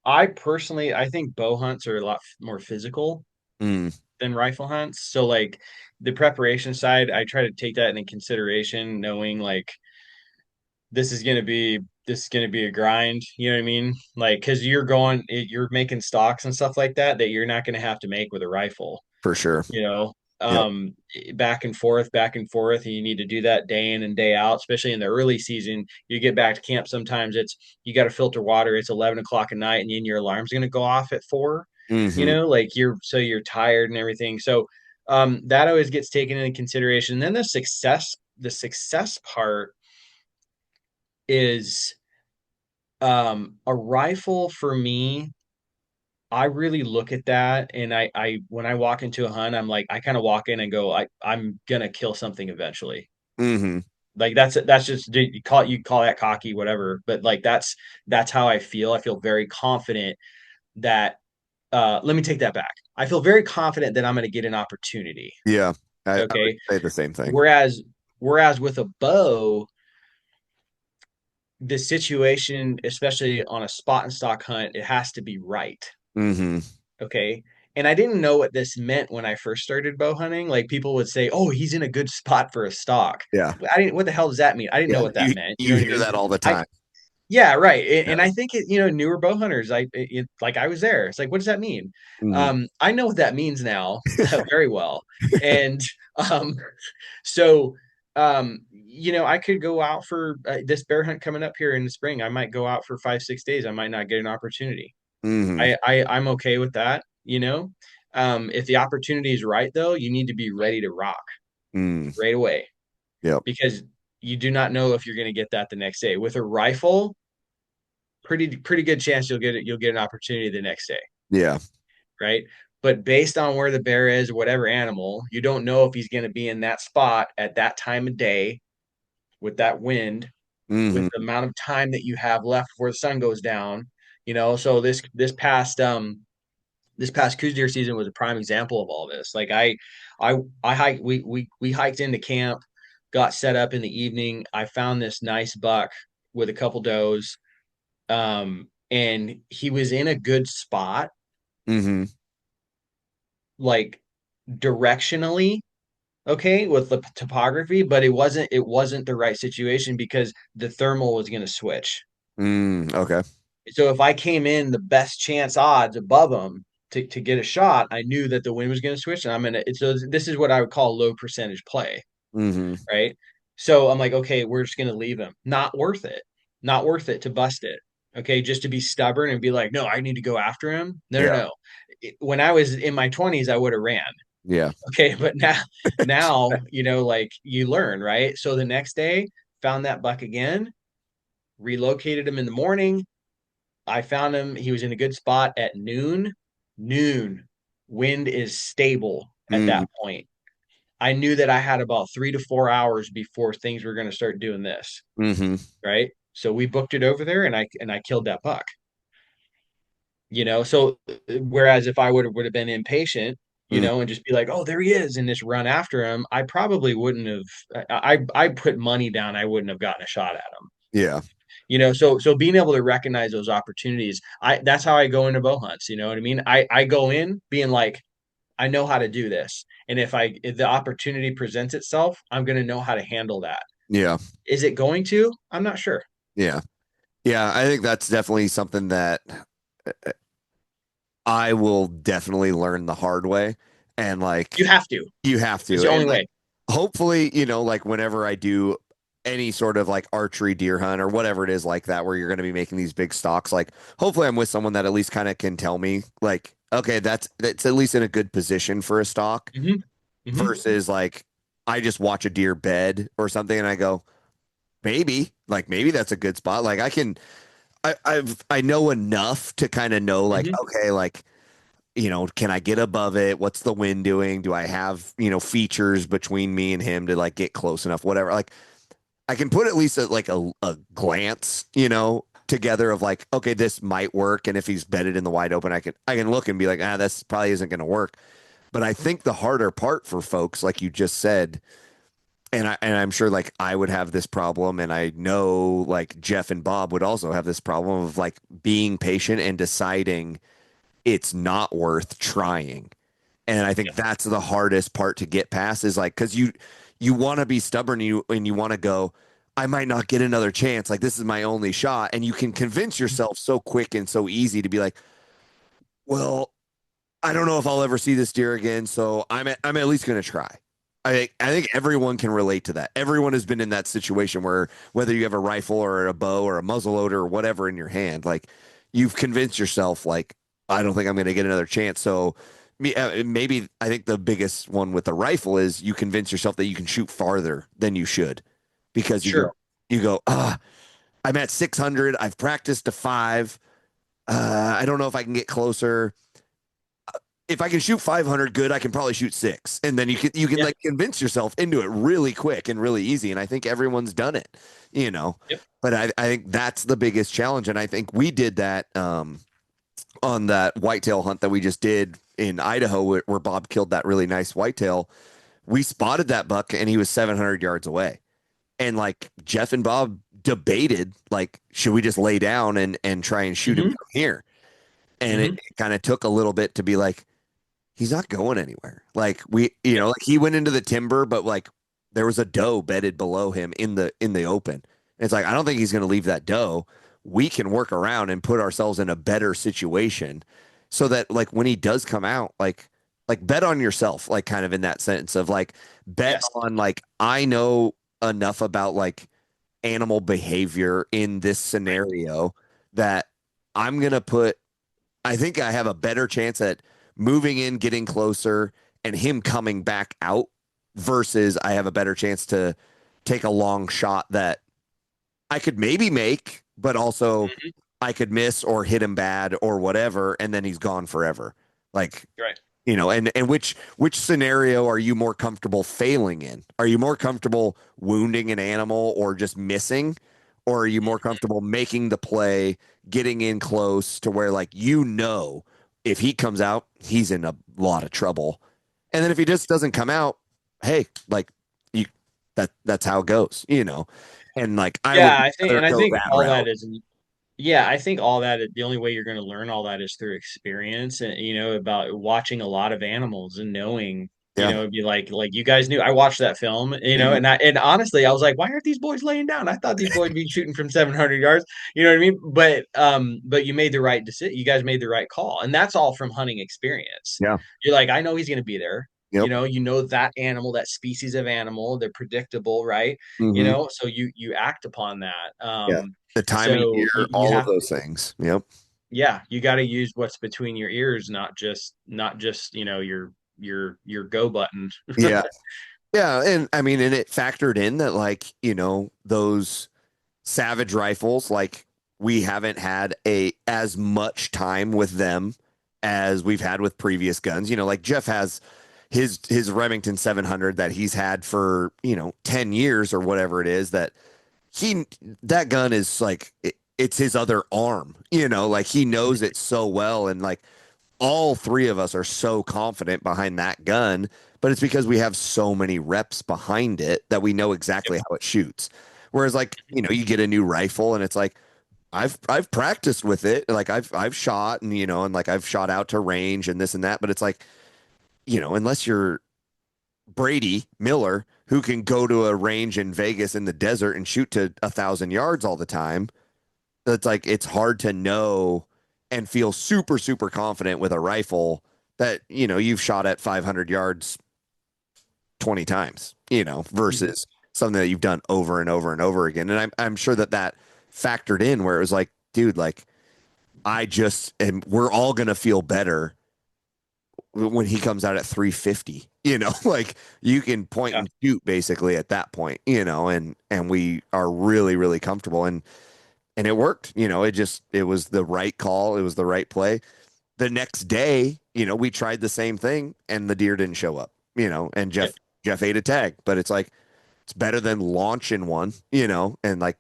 I think bow hunts are a lot more physical Mm, than rifle hunts. So like the preparation side, I try to take that into consideration, knowing like this is gonna be a grind. You know what I mean? Like, because you're making stocks and stuff like that that you're not gonna have to make with a rifle. For sure. You know, Yep. back and forth, and you need to do that day in and day out. Especially in the early season, you get back to camp. Sometimes it's you got to filter water. It's 11 o'clock at night, and then your alarm's gonna go off at 4. You Mm-hmm. know, like you're tired and everything. So that always gets taken into consideration. And then the success part is a rifle for me. I really look at that, and I when I walk into a hunt, I'm like, I kind of walk in and go, I'm gonna kill something eventually. Mm-hmm. Like that's just you call that cocky, whatever, but like that's how I feel. I feel very confident that let me take that back. I feel very confident that I'm going to get an opportunity. Yeah. I would Okay. say the same thing. Whereas whereas with a bow, the situation, especially on a spot and stock hunt, it has to be right. Mm-hmm. Okay. And I didn't know what this meant when I first started bow hunting. Like people would say, "Oh, he's in a good spot for a stock." Yeah. I didn't. What the hell does that mean? I didn't know Yeah. what that You meant. You you know what I hear mean? that all the I time. Yeah, right. And Yeah. I think newer bow hunters, like I was there. It's like, what does that mean? Mm-hmm. I know what that means now very well. And um, so, I could go out for this bear hunt coming up here in the spring. I might go out for 5, 6 days. I might not get an opportunity. Mm-hmm. I'm okay with that. If the opportunity is right, though, you need to be ready to rock Mm. right away Yep. because you do not know if you're going to get that the next day. With a rifle, pretty good chance you'll get an opportunity the next day, Yeah. right? But based on where the bear is or whatever animal, you don't know if he's going to be in that spot at that time of day with that wind, with Mm-hmm. the amount of time that you have left before the sun goes down. So this past Coues deer season was a prime example of all this. Like I hiked we hiked into camp, got set up in the evening. I found this nice buck with a couple does, and he was in a good spot, Mm-hmm. like directionally, okay, with the topography, but it wasn't the right situation because the thermal was going to switch. Okay. So if I came in the best chance odds above him to get a shot, I knew that the wind was going to switch, and I'm gonna. So this is what I would call low percentage play, Mm-hmm. right? So I'm like, okay, we're just going to leave him. Not worth it. Not worth it to bust it. Okay, just to be stubborn and be like, no, I need to go after him. No, no, Yeah. no. When I was in my 20s, I would have ran. Yeah. Okay, but now, like you learn, right? So the next day, found that buck again, relocated him in the morning. I found him. He was in a good spot at noon. Noon. Wind is stable at Mm-hmm. that point. I knew that I had about 3 to 4 hours before things were going to start doing this, Mm-hmm. right? So we booked it over there, and I killed that buck. So whereas if I would have been impatient, Mm. and just be like, oh, there he is, and just run after him, I probably wouldn't have. I put money down. I wouldn't have gotten a shot at him. Yeah. So being able to recognize those opportunities, that's how I go into bow hunts. You know what I mean? I go in being like, I know how to do this, and if the opportunity presents itself, I'm going to know how to handle that. Yeah. Is it going to? I'm not sure. Yeah. Yeah. I think that's definitely something that I will definitely learn the hard way. And You like have to. you have It's to. the And only like way. hopefully, like whenever I do any sort of like archery deer hunt or whatever it is like that, where you're going to be making these big stalks, like hopefully I'm with someone that at least kind of can tell me like, okay, that's at least in a good position for a stalk Hmm. Hmm. versus like I just watch a deer bed or something and I go, maybe that's a good spot. Like I know enough to kind of know like, Hmm. okay, like, can I get above it? What's the wind doing? Do I have, features between me and him to like get close enough? Whatever. Like I can put at least a glance, together of like, okay, this might work. And if he's bedded in the wide open, I can look and be like, this probably isn't going to work. But I think the harder part for folks, like you just said, and I'm sure like I would have this problem, and I know like Jeff and Bob would also have this problem of like being patient and deciding it's not worth trying. And I think Yeah. that's the hardest part to get past is like because you want to be stubborn, and you want to go, I might not get another chance. Like this is my only shot. And you can convince yourself so quick and so easy to be like, well, I don't know if I'll ever see this deer again, so I'm at least going to try. I think everyone can relate to that. Everyone has been in that situation where whether you have a rifle or a bow or a muzzleloader or whatever in your hand, like you've convinced yourself, like I don't think I'm going to get another chance. So maybe I think the biggest one with the rifle is you convince yourself that you can shoot farther than you should because Sure. you go I'm at 600. I've practiced to five. I don't know if I can get closer. If I can shoot 500 good, I can probably shoot six. And then you can Yeah. like convince yourself into it really quick and really easy. And I think everyone's done it, you know. Yep. But I think that's the biggest challenge. And I think we did that on that whitetail hunt that we just did in Idaho where Bob killed that really nice whitetail. We spotted that buck and he was 700 yards away. And like Jeff and Bob debated, like, should we just lay down and try and shoot him Hmm. from here? And Hmm. it kind of took a little bit to be like, he's not going anywhere. Like like he went into the timber, but like there was a doe bedded below him in the open. And it's like I don't think he's going to leave that doe. We can work around and put ourselves in a better situation so that like when he does come out, like bet on yourself, like kind of in that sense of like bet Yes. on like I know enough about like animal behavior in this Right. scenario that I'm going to put I think I have a better chance at moving in, getting closer, and him coming back out versus I have a better chance to take a long shot that I could maybe make, but also Hmm. I could miss or hit him bad or whatever, and then he's gone forever. Like, Right. and which scenario are you more comfortable failing in? Are you more comfortable wounding an animal or just missing? Or are you more comfortable making the play, getting in close to where like if he comes out, he's in a lot of trouble. And then if he just doesn't come out, hey, like you that's how it goes, you know. And like I would Yeah, rather I go think that all route. that is, yeah, I think all that the only way you're going to learn all that is through experience and about watching a lot of animals and knowing, Yeah. it'd be like you guys knew I watched that film, Mhm. and honestly, I was like, why aren't these boys laying down? I thought these boys would be shooting from 700 yards. You know what I mean? But you made the right decision. You guys made the right call, and that's all from hunting experience. Yeah. You're like, I know he's going to be there. Yep. That animal, that species of animal, they're predictable, right? Hmm. So you act upon that. Yeah. The time of So year, you all of have, those things. Yep. yeah, you got to use what's between your ears, not just your go button. Yeah. Yeah. And I mean, and it factored in that, like, those Savage rifles, like, we haven't had as much time with them as we've had with previous guns. Like Jeff has his Remington 700 that he's had for, 10 years or whatever it is that gun is like, it's his other arm, like he knows it so well. And like, all three of us are so confident behind that gun, but it's because we have so many reps behind it that we know Yep. exactly how it shoots. Whereas like, you get a new rifle and it's like I've practiced with it. Like I've shot and like I've shot out to range and this and that, but it's like, unless you're Brady Miller who can go to a range in Vegas in the desert and shoot to 1,000 yards all the time, it's like it's hard to know and feel super super confident with a rifle that you've shot at 500 yards 20 times Mhm. versus something that you've done over and over and over again. And I'm sure that factored in where it was like, dude, like I just and we're all gonna feel better when he comes out at 350, like you can point Yeah. and shoot basically at that point, and we are really really comfortable. And it worked. It was the right call. It was the right play. The next day, we tried the same thing and the deer didn't show up, and Yep. Jeff ate a tag, but it's like, it's better than launching one, and like,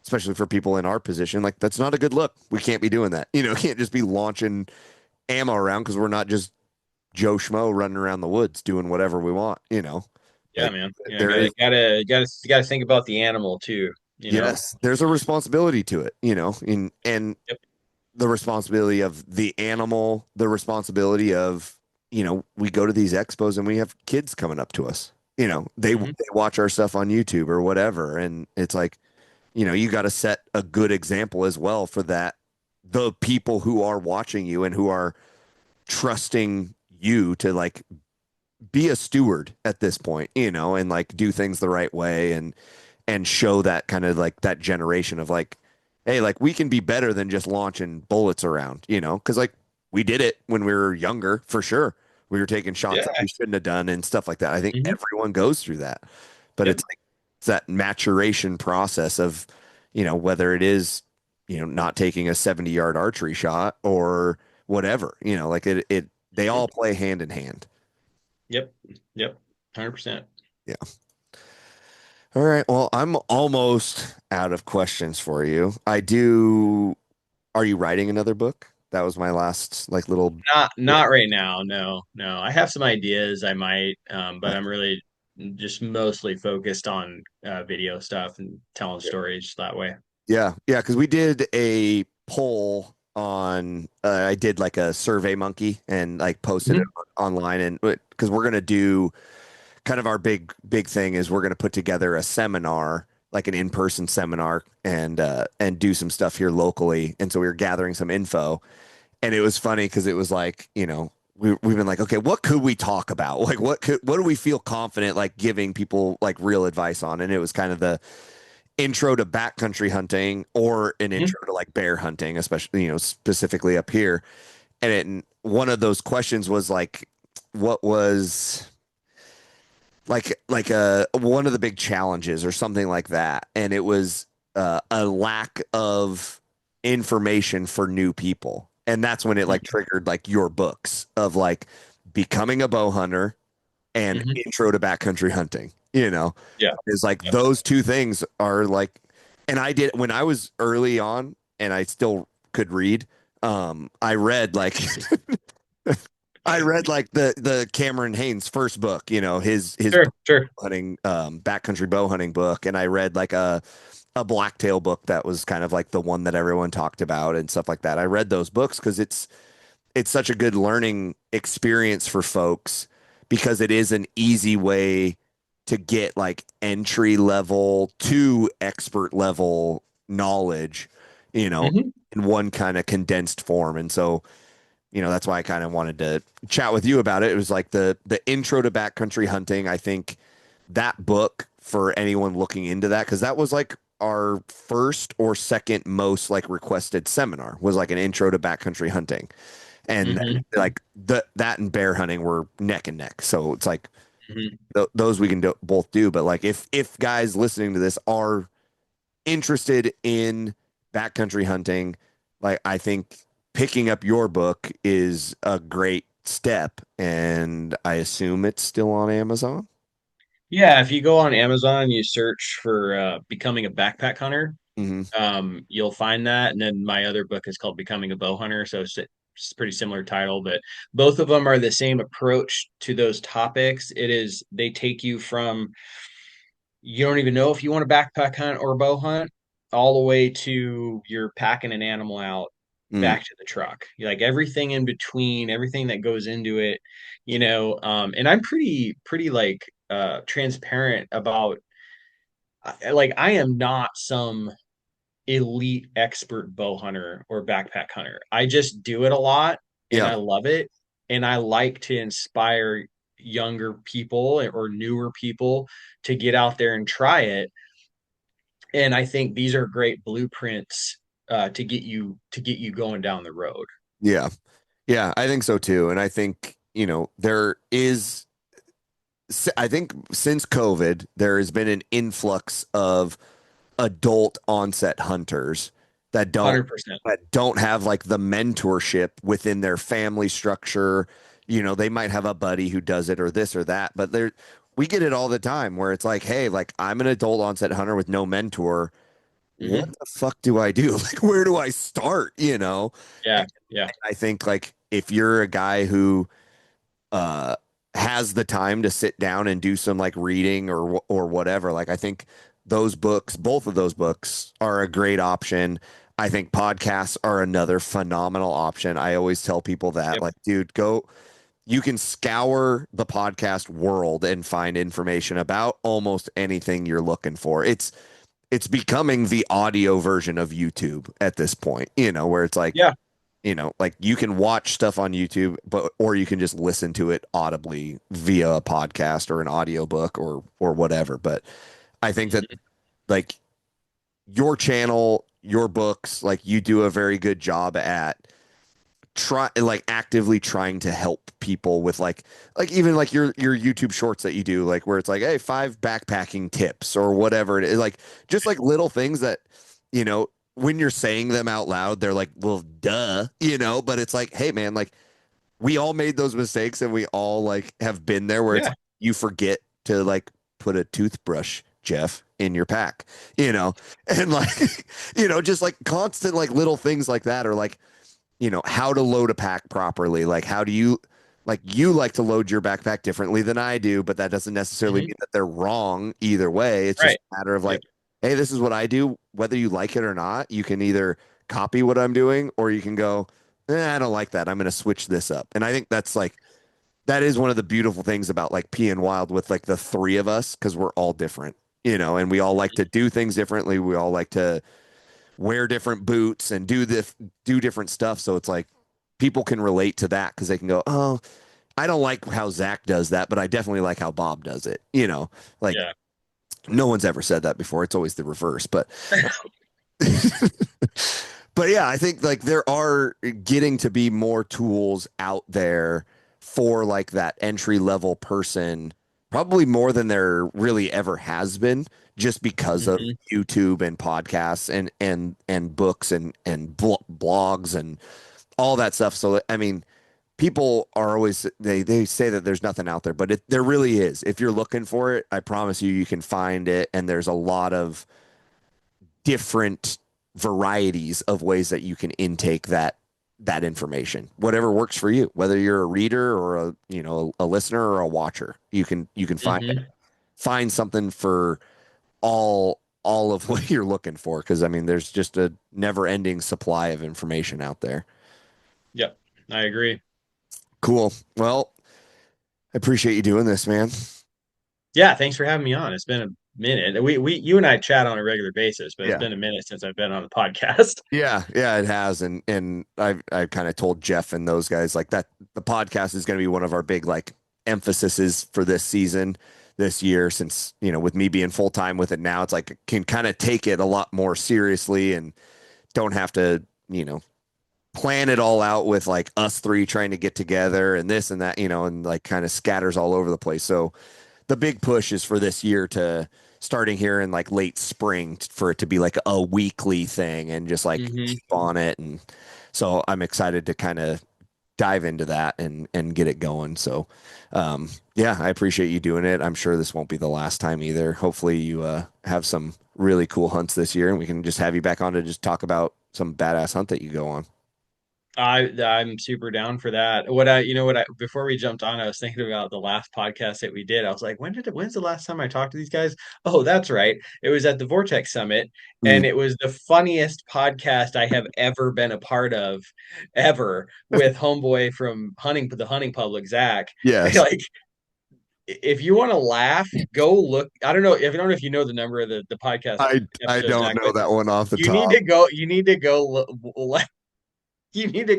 especially for people in our position, like that's not a good look. We can't be doing that. Can't just be launching ammo around because we're not just Joe Schmo running around the woods doing whatever we want. Yeah, Like man. there is, Gotta think about the animal too. yes, there's a responsibility to it, and Yep. the responsibility of the animal, the responsibility of, we go to these expos and we have kids coming up to us, Hmm. they watch our stuff on YouTube or whatever. And it's like, you got to set a good example as well for that, the people who are watching you and who are trusting you to like be a steward at this point, and like do things the right way and show that kind of like that generation of like, hey, like we can be better than just launching bullets around, because like we did it when we were younger for sure. We were taking shots that Yeah. we shouldn't have done and stuff like that. I think Hmm. everyone goes through that, but Yep. it's that maturation process of, whether it is, not taking a 70-yard archery shot or whatever, like they Hmm. all play hand in hand. Yep. Yep. 100%. Yeah. All right. Well, I'm almost out of questions for you. I do. Are you writing another book? That was my last like little bit. Not right now. No, no. I have some ideas I might, but I'm really just mostly focused on video stuff and telling stories that way. Yeah. Yeah. Because we did a poll on, I did like a survey monkey and like posted it Hmm. online. And because we're going to do kind of our big thing is we're going to put together a seminar, like an in-person seminar, and do some stuff here locally. And so we were gathering some info, and it was funny because it was like, we've been like, okay, what could we talk about? Like, what do we feel confident like giving people like real advice on? And it was kind of the intro to backcountry hunting or an Hmm. intro to like bear hunting, especially, specifically up here. And one of those questions was like, what was like one of the big challenges or something like that, and it was a lack of information for new people, and that's when it like triggered like your books of like becoming a bow hunter and Hmm. intro to backcountry hunting, Yeah. is like Yep. those two things are like, and I did when I was early on and I still could read. I read like I read like the Cameron Haynes first book, his Sure. Sure. hunting backcountry bow hunting book, and I read like a blacktail book that was kind of like the one that everyone talked about and stuff like that. I read those books because it's such a good learning experience for folks because it is an easy way to get like entry level to expert level knowledge, you know, Hmm. in one kind of condensed form. And so that's why I kind of wanted to chat with you about it. It was like the intro to backcountry hunting. I think that book for anyone looking into that, because that was like our first or second most like requested seminar was like an intro to backcountry hunting. And then, Hmm. like that and bear hunting were neck and neck. So it's like Hmm. those we can both do. But like if guys listening to this are interested in backcountry hunting, like I think picking up your book is a great step, and I assume it's still on Amazon. Yeah. If you go on Amazon, you search for becoming a backpack hunter, Hmm. you'll find that. And then my other book is called Becoming a Bow Hunter. So it's a pretty similar title, but both of them are the same approach to those topics. It is, they take you from, you don't even know if you want to backpack hunt or bow hunt, all the way to you're packing an animal out Mm, back to the truck. Like everything in between, everything that goes into it, and I'm pretty like transparent about like I am not some elite expert bow hunter or backpack hunter. I just do it a lot and yeah, I love it. And I like to inspire younger people or newer people to get out there and try it. And I think these are great blueprints to get you going down the road. yeah, yeah. I think so too, and I think there is. I think since COVID, there has been an influx of adult onset hunters that don't 100%. that don't have like the mentorship within their family structure. They might have a buddy who does it or this or that, but we get it all the time where it's like, hey, like I'm an adult onset hunter with no mentor. What Hmm. the fuck do I do? Like, where do I start? Yeah, And yeah. I think like if you're a guy who uh has the time to sit down and do some like reading or whatever, like I think those books, both of those books are a great option. I think podcasts are another phenomenal option. I always tell people that Yep. like, dude, go you can scour the podcast world and find information about almost anything you're looking for. It's becoming the audio version of YouTube at this point, where it's like, Yeah. like you can watch stuff on YouTube, or you can just listen to it audibly via a podcast or an audiobook or whatever. But I think that like your channel, your books, like you do a very good job at actively trying to help people with like even like your YouTube shorts that you do, like where it's like, hey, 5 backpacking tips or whatever it is, like just like little things that, when you're saying them out loud, they're like, well, duh, but it's like, hey man, like we all made those mistakes and we all like have been there where it's Yeah. like you forget to like put a toothbrush, Jeff, in your pack, and like, just like constant like little things like that, or like, how to load a pack properly. Like, how do you like to load your backpack differently than I do, but that doesn't necessarily Hmm. mean that they're wrong either way. It's just Right. a matter of Yep. like, hey, this is what I do. Whether you like it or not, you can either copy what I'm doing or you can go, I don't like that. I'm going to switch this up. And I think that's like, that is one of the beautiful things about like PNWild with like the 3 of us, because we're all different, and we all like to do things differently. We all like to wear different boots and do different stuff. So it's like people can relate to that because they can go, oh, I don't like how Zach does that, but I definitely like how Bob does it. Like Yeah. no one's ever said that before. It's always the reverse, but but yeah, I think like there are getting to be more tools out there for like that entry level person, probably more than there really ever has been, just because of Hmm. YouTube and podcasts and books and blogs and all that stuff. So I mean, people are always they say that there's nothing out there, but there really is. If you're looking for it, I promise you can find it, and there's a lot of different varieties of ways that you can intake that information, whatever works for you, whether you're a reader or a listener or a watcher. You can Hmm. find something for all of what you're looking for, because I mean there's just a never ending supply of information out there. Yep. I agree. Cool. Well, I appreciate you doing this, man. Yeah. Thanks for having me on. It's been a minute. You and I chat on a regular basis, but it's Yeah. been a minute since I've been on the podcast. Yeah, it has, and I've kind of told Jeff and those guys like that the podcast is going to be one of our big like emphases for this season, this year, since with me being full time with it now, it's like I can kind of take it a lot more seriously and don't have to plan it all out with like us 3 trying to get together and this and that, and like kind of scatters all over the place. So the big push is for this year to starting here in like late spring for it to be like a weekly thing and just like Hmm. keep on it. And so I'm excited to kind of dive into that and get it going. So yeah, I appreciate you doing it. I'm sure this won't be the last time either. Hopefully you have some really cool hunts this year and we can just have you back on to just talk about some badass hunt that you go on. I'm super down for that. What I before we jumped on, I was thinking about the last podcast that we did. I was like, when's the last time I talked to these guys? Oh, that's right. It was at the Vortex Summit, Mm, and it was the funniest podcast I have ever been a part of, ever, with homeboy from the hunting public, Zach. yes. Like, if you want to laugh, go look. I don't know if you know the number of the podcast I episode, don't Zach, know but that one off the you need top. to go. You need to go you need to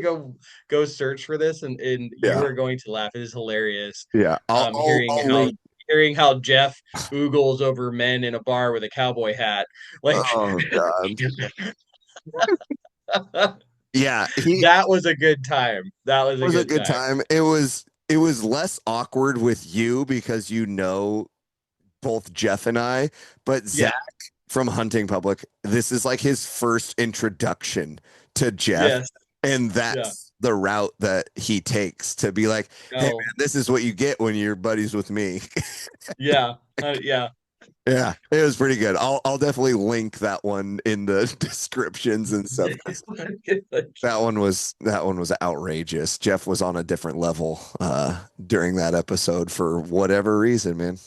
go search for this, and you Yeah. are going to laugh. It is hilarious. Yeah. Hearing I'll how link. Jeff oogles over men in a bar with a cowboy hat. Like Oh God. Yeah, he that was a good time. That was a was a good good time. time. It was less awkward with you because both Jeff and I, but Yeah. Zach from Hunting Public, this is like his first introduction to Jeff, Yes. and Yeah. that's the route that he takes to be like, hey Oh. man, this is what you get when you're buddies with me. Yeah. Yeah. Yeah, it was pretty good. I'll definitely link that one in the descriptions and stuff. That one was outrageous. Jeff was on a different level during that episode for whatever reason, man.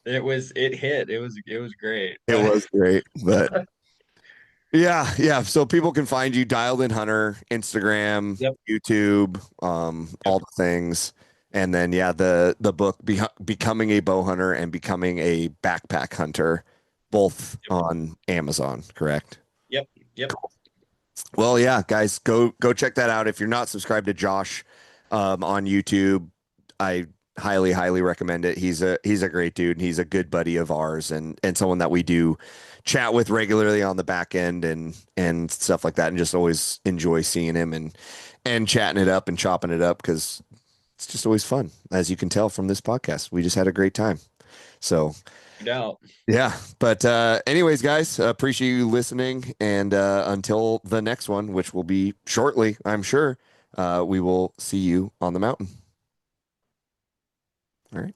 It hit. It was great. It was great, but Yeah. So people can find you Dialed In Hunter, Instagram, Yep. YouTube, Yep. all the things. And then yeah, the book Becoming a Bow Hunter and Becoming a Backpack Hunter, both Yep. on Amazon, correct? Yep. Yep. Well, yeah, guys, go check that out. If you're not subscribed to Josh on YouTube, I highly recommend it. He's a great dude, and he's a good buddy of ours, and someone that we do chat with regularly on the back end and stuff like that, and just always enjoy seeing him and chatting it up and chopping it up because it's just always fun. As you can tell from this podcast, we just had a great time. So No doubt. yeah, but anyways, guys, appreciate you listening, and until the next one, which will be shortly, I'm sure, we will see you on the mountain. All right.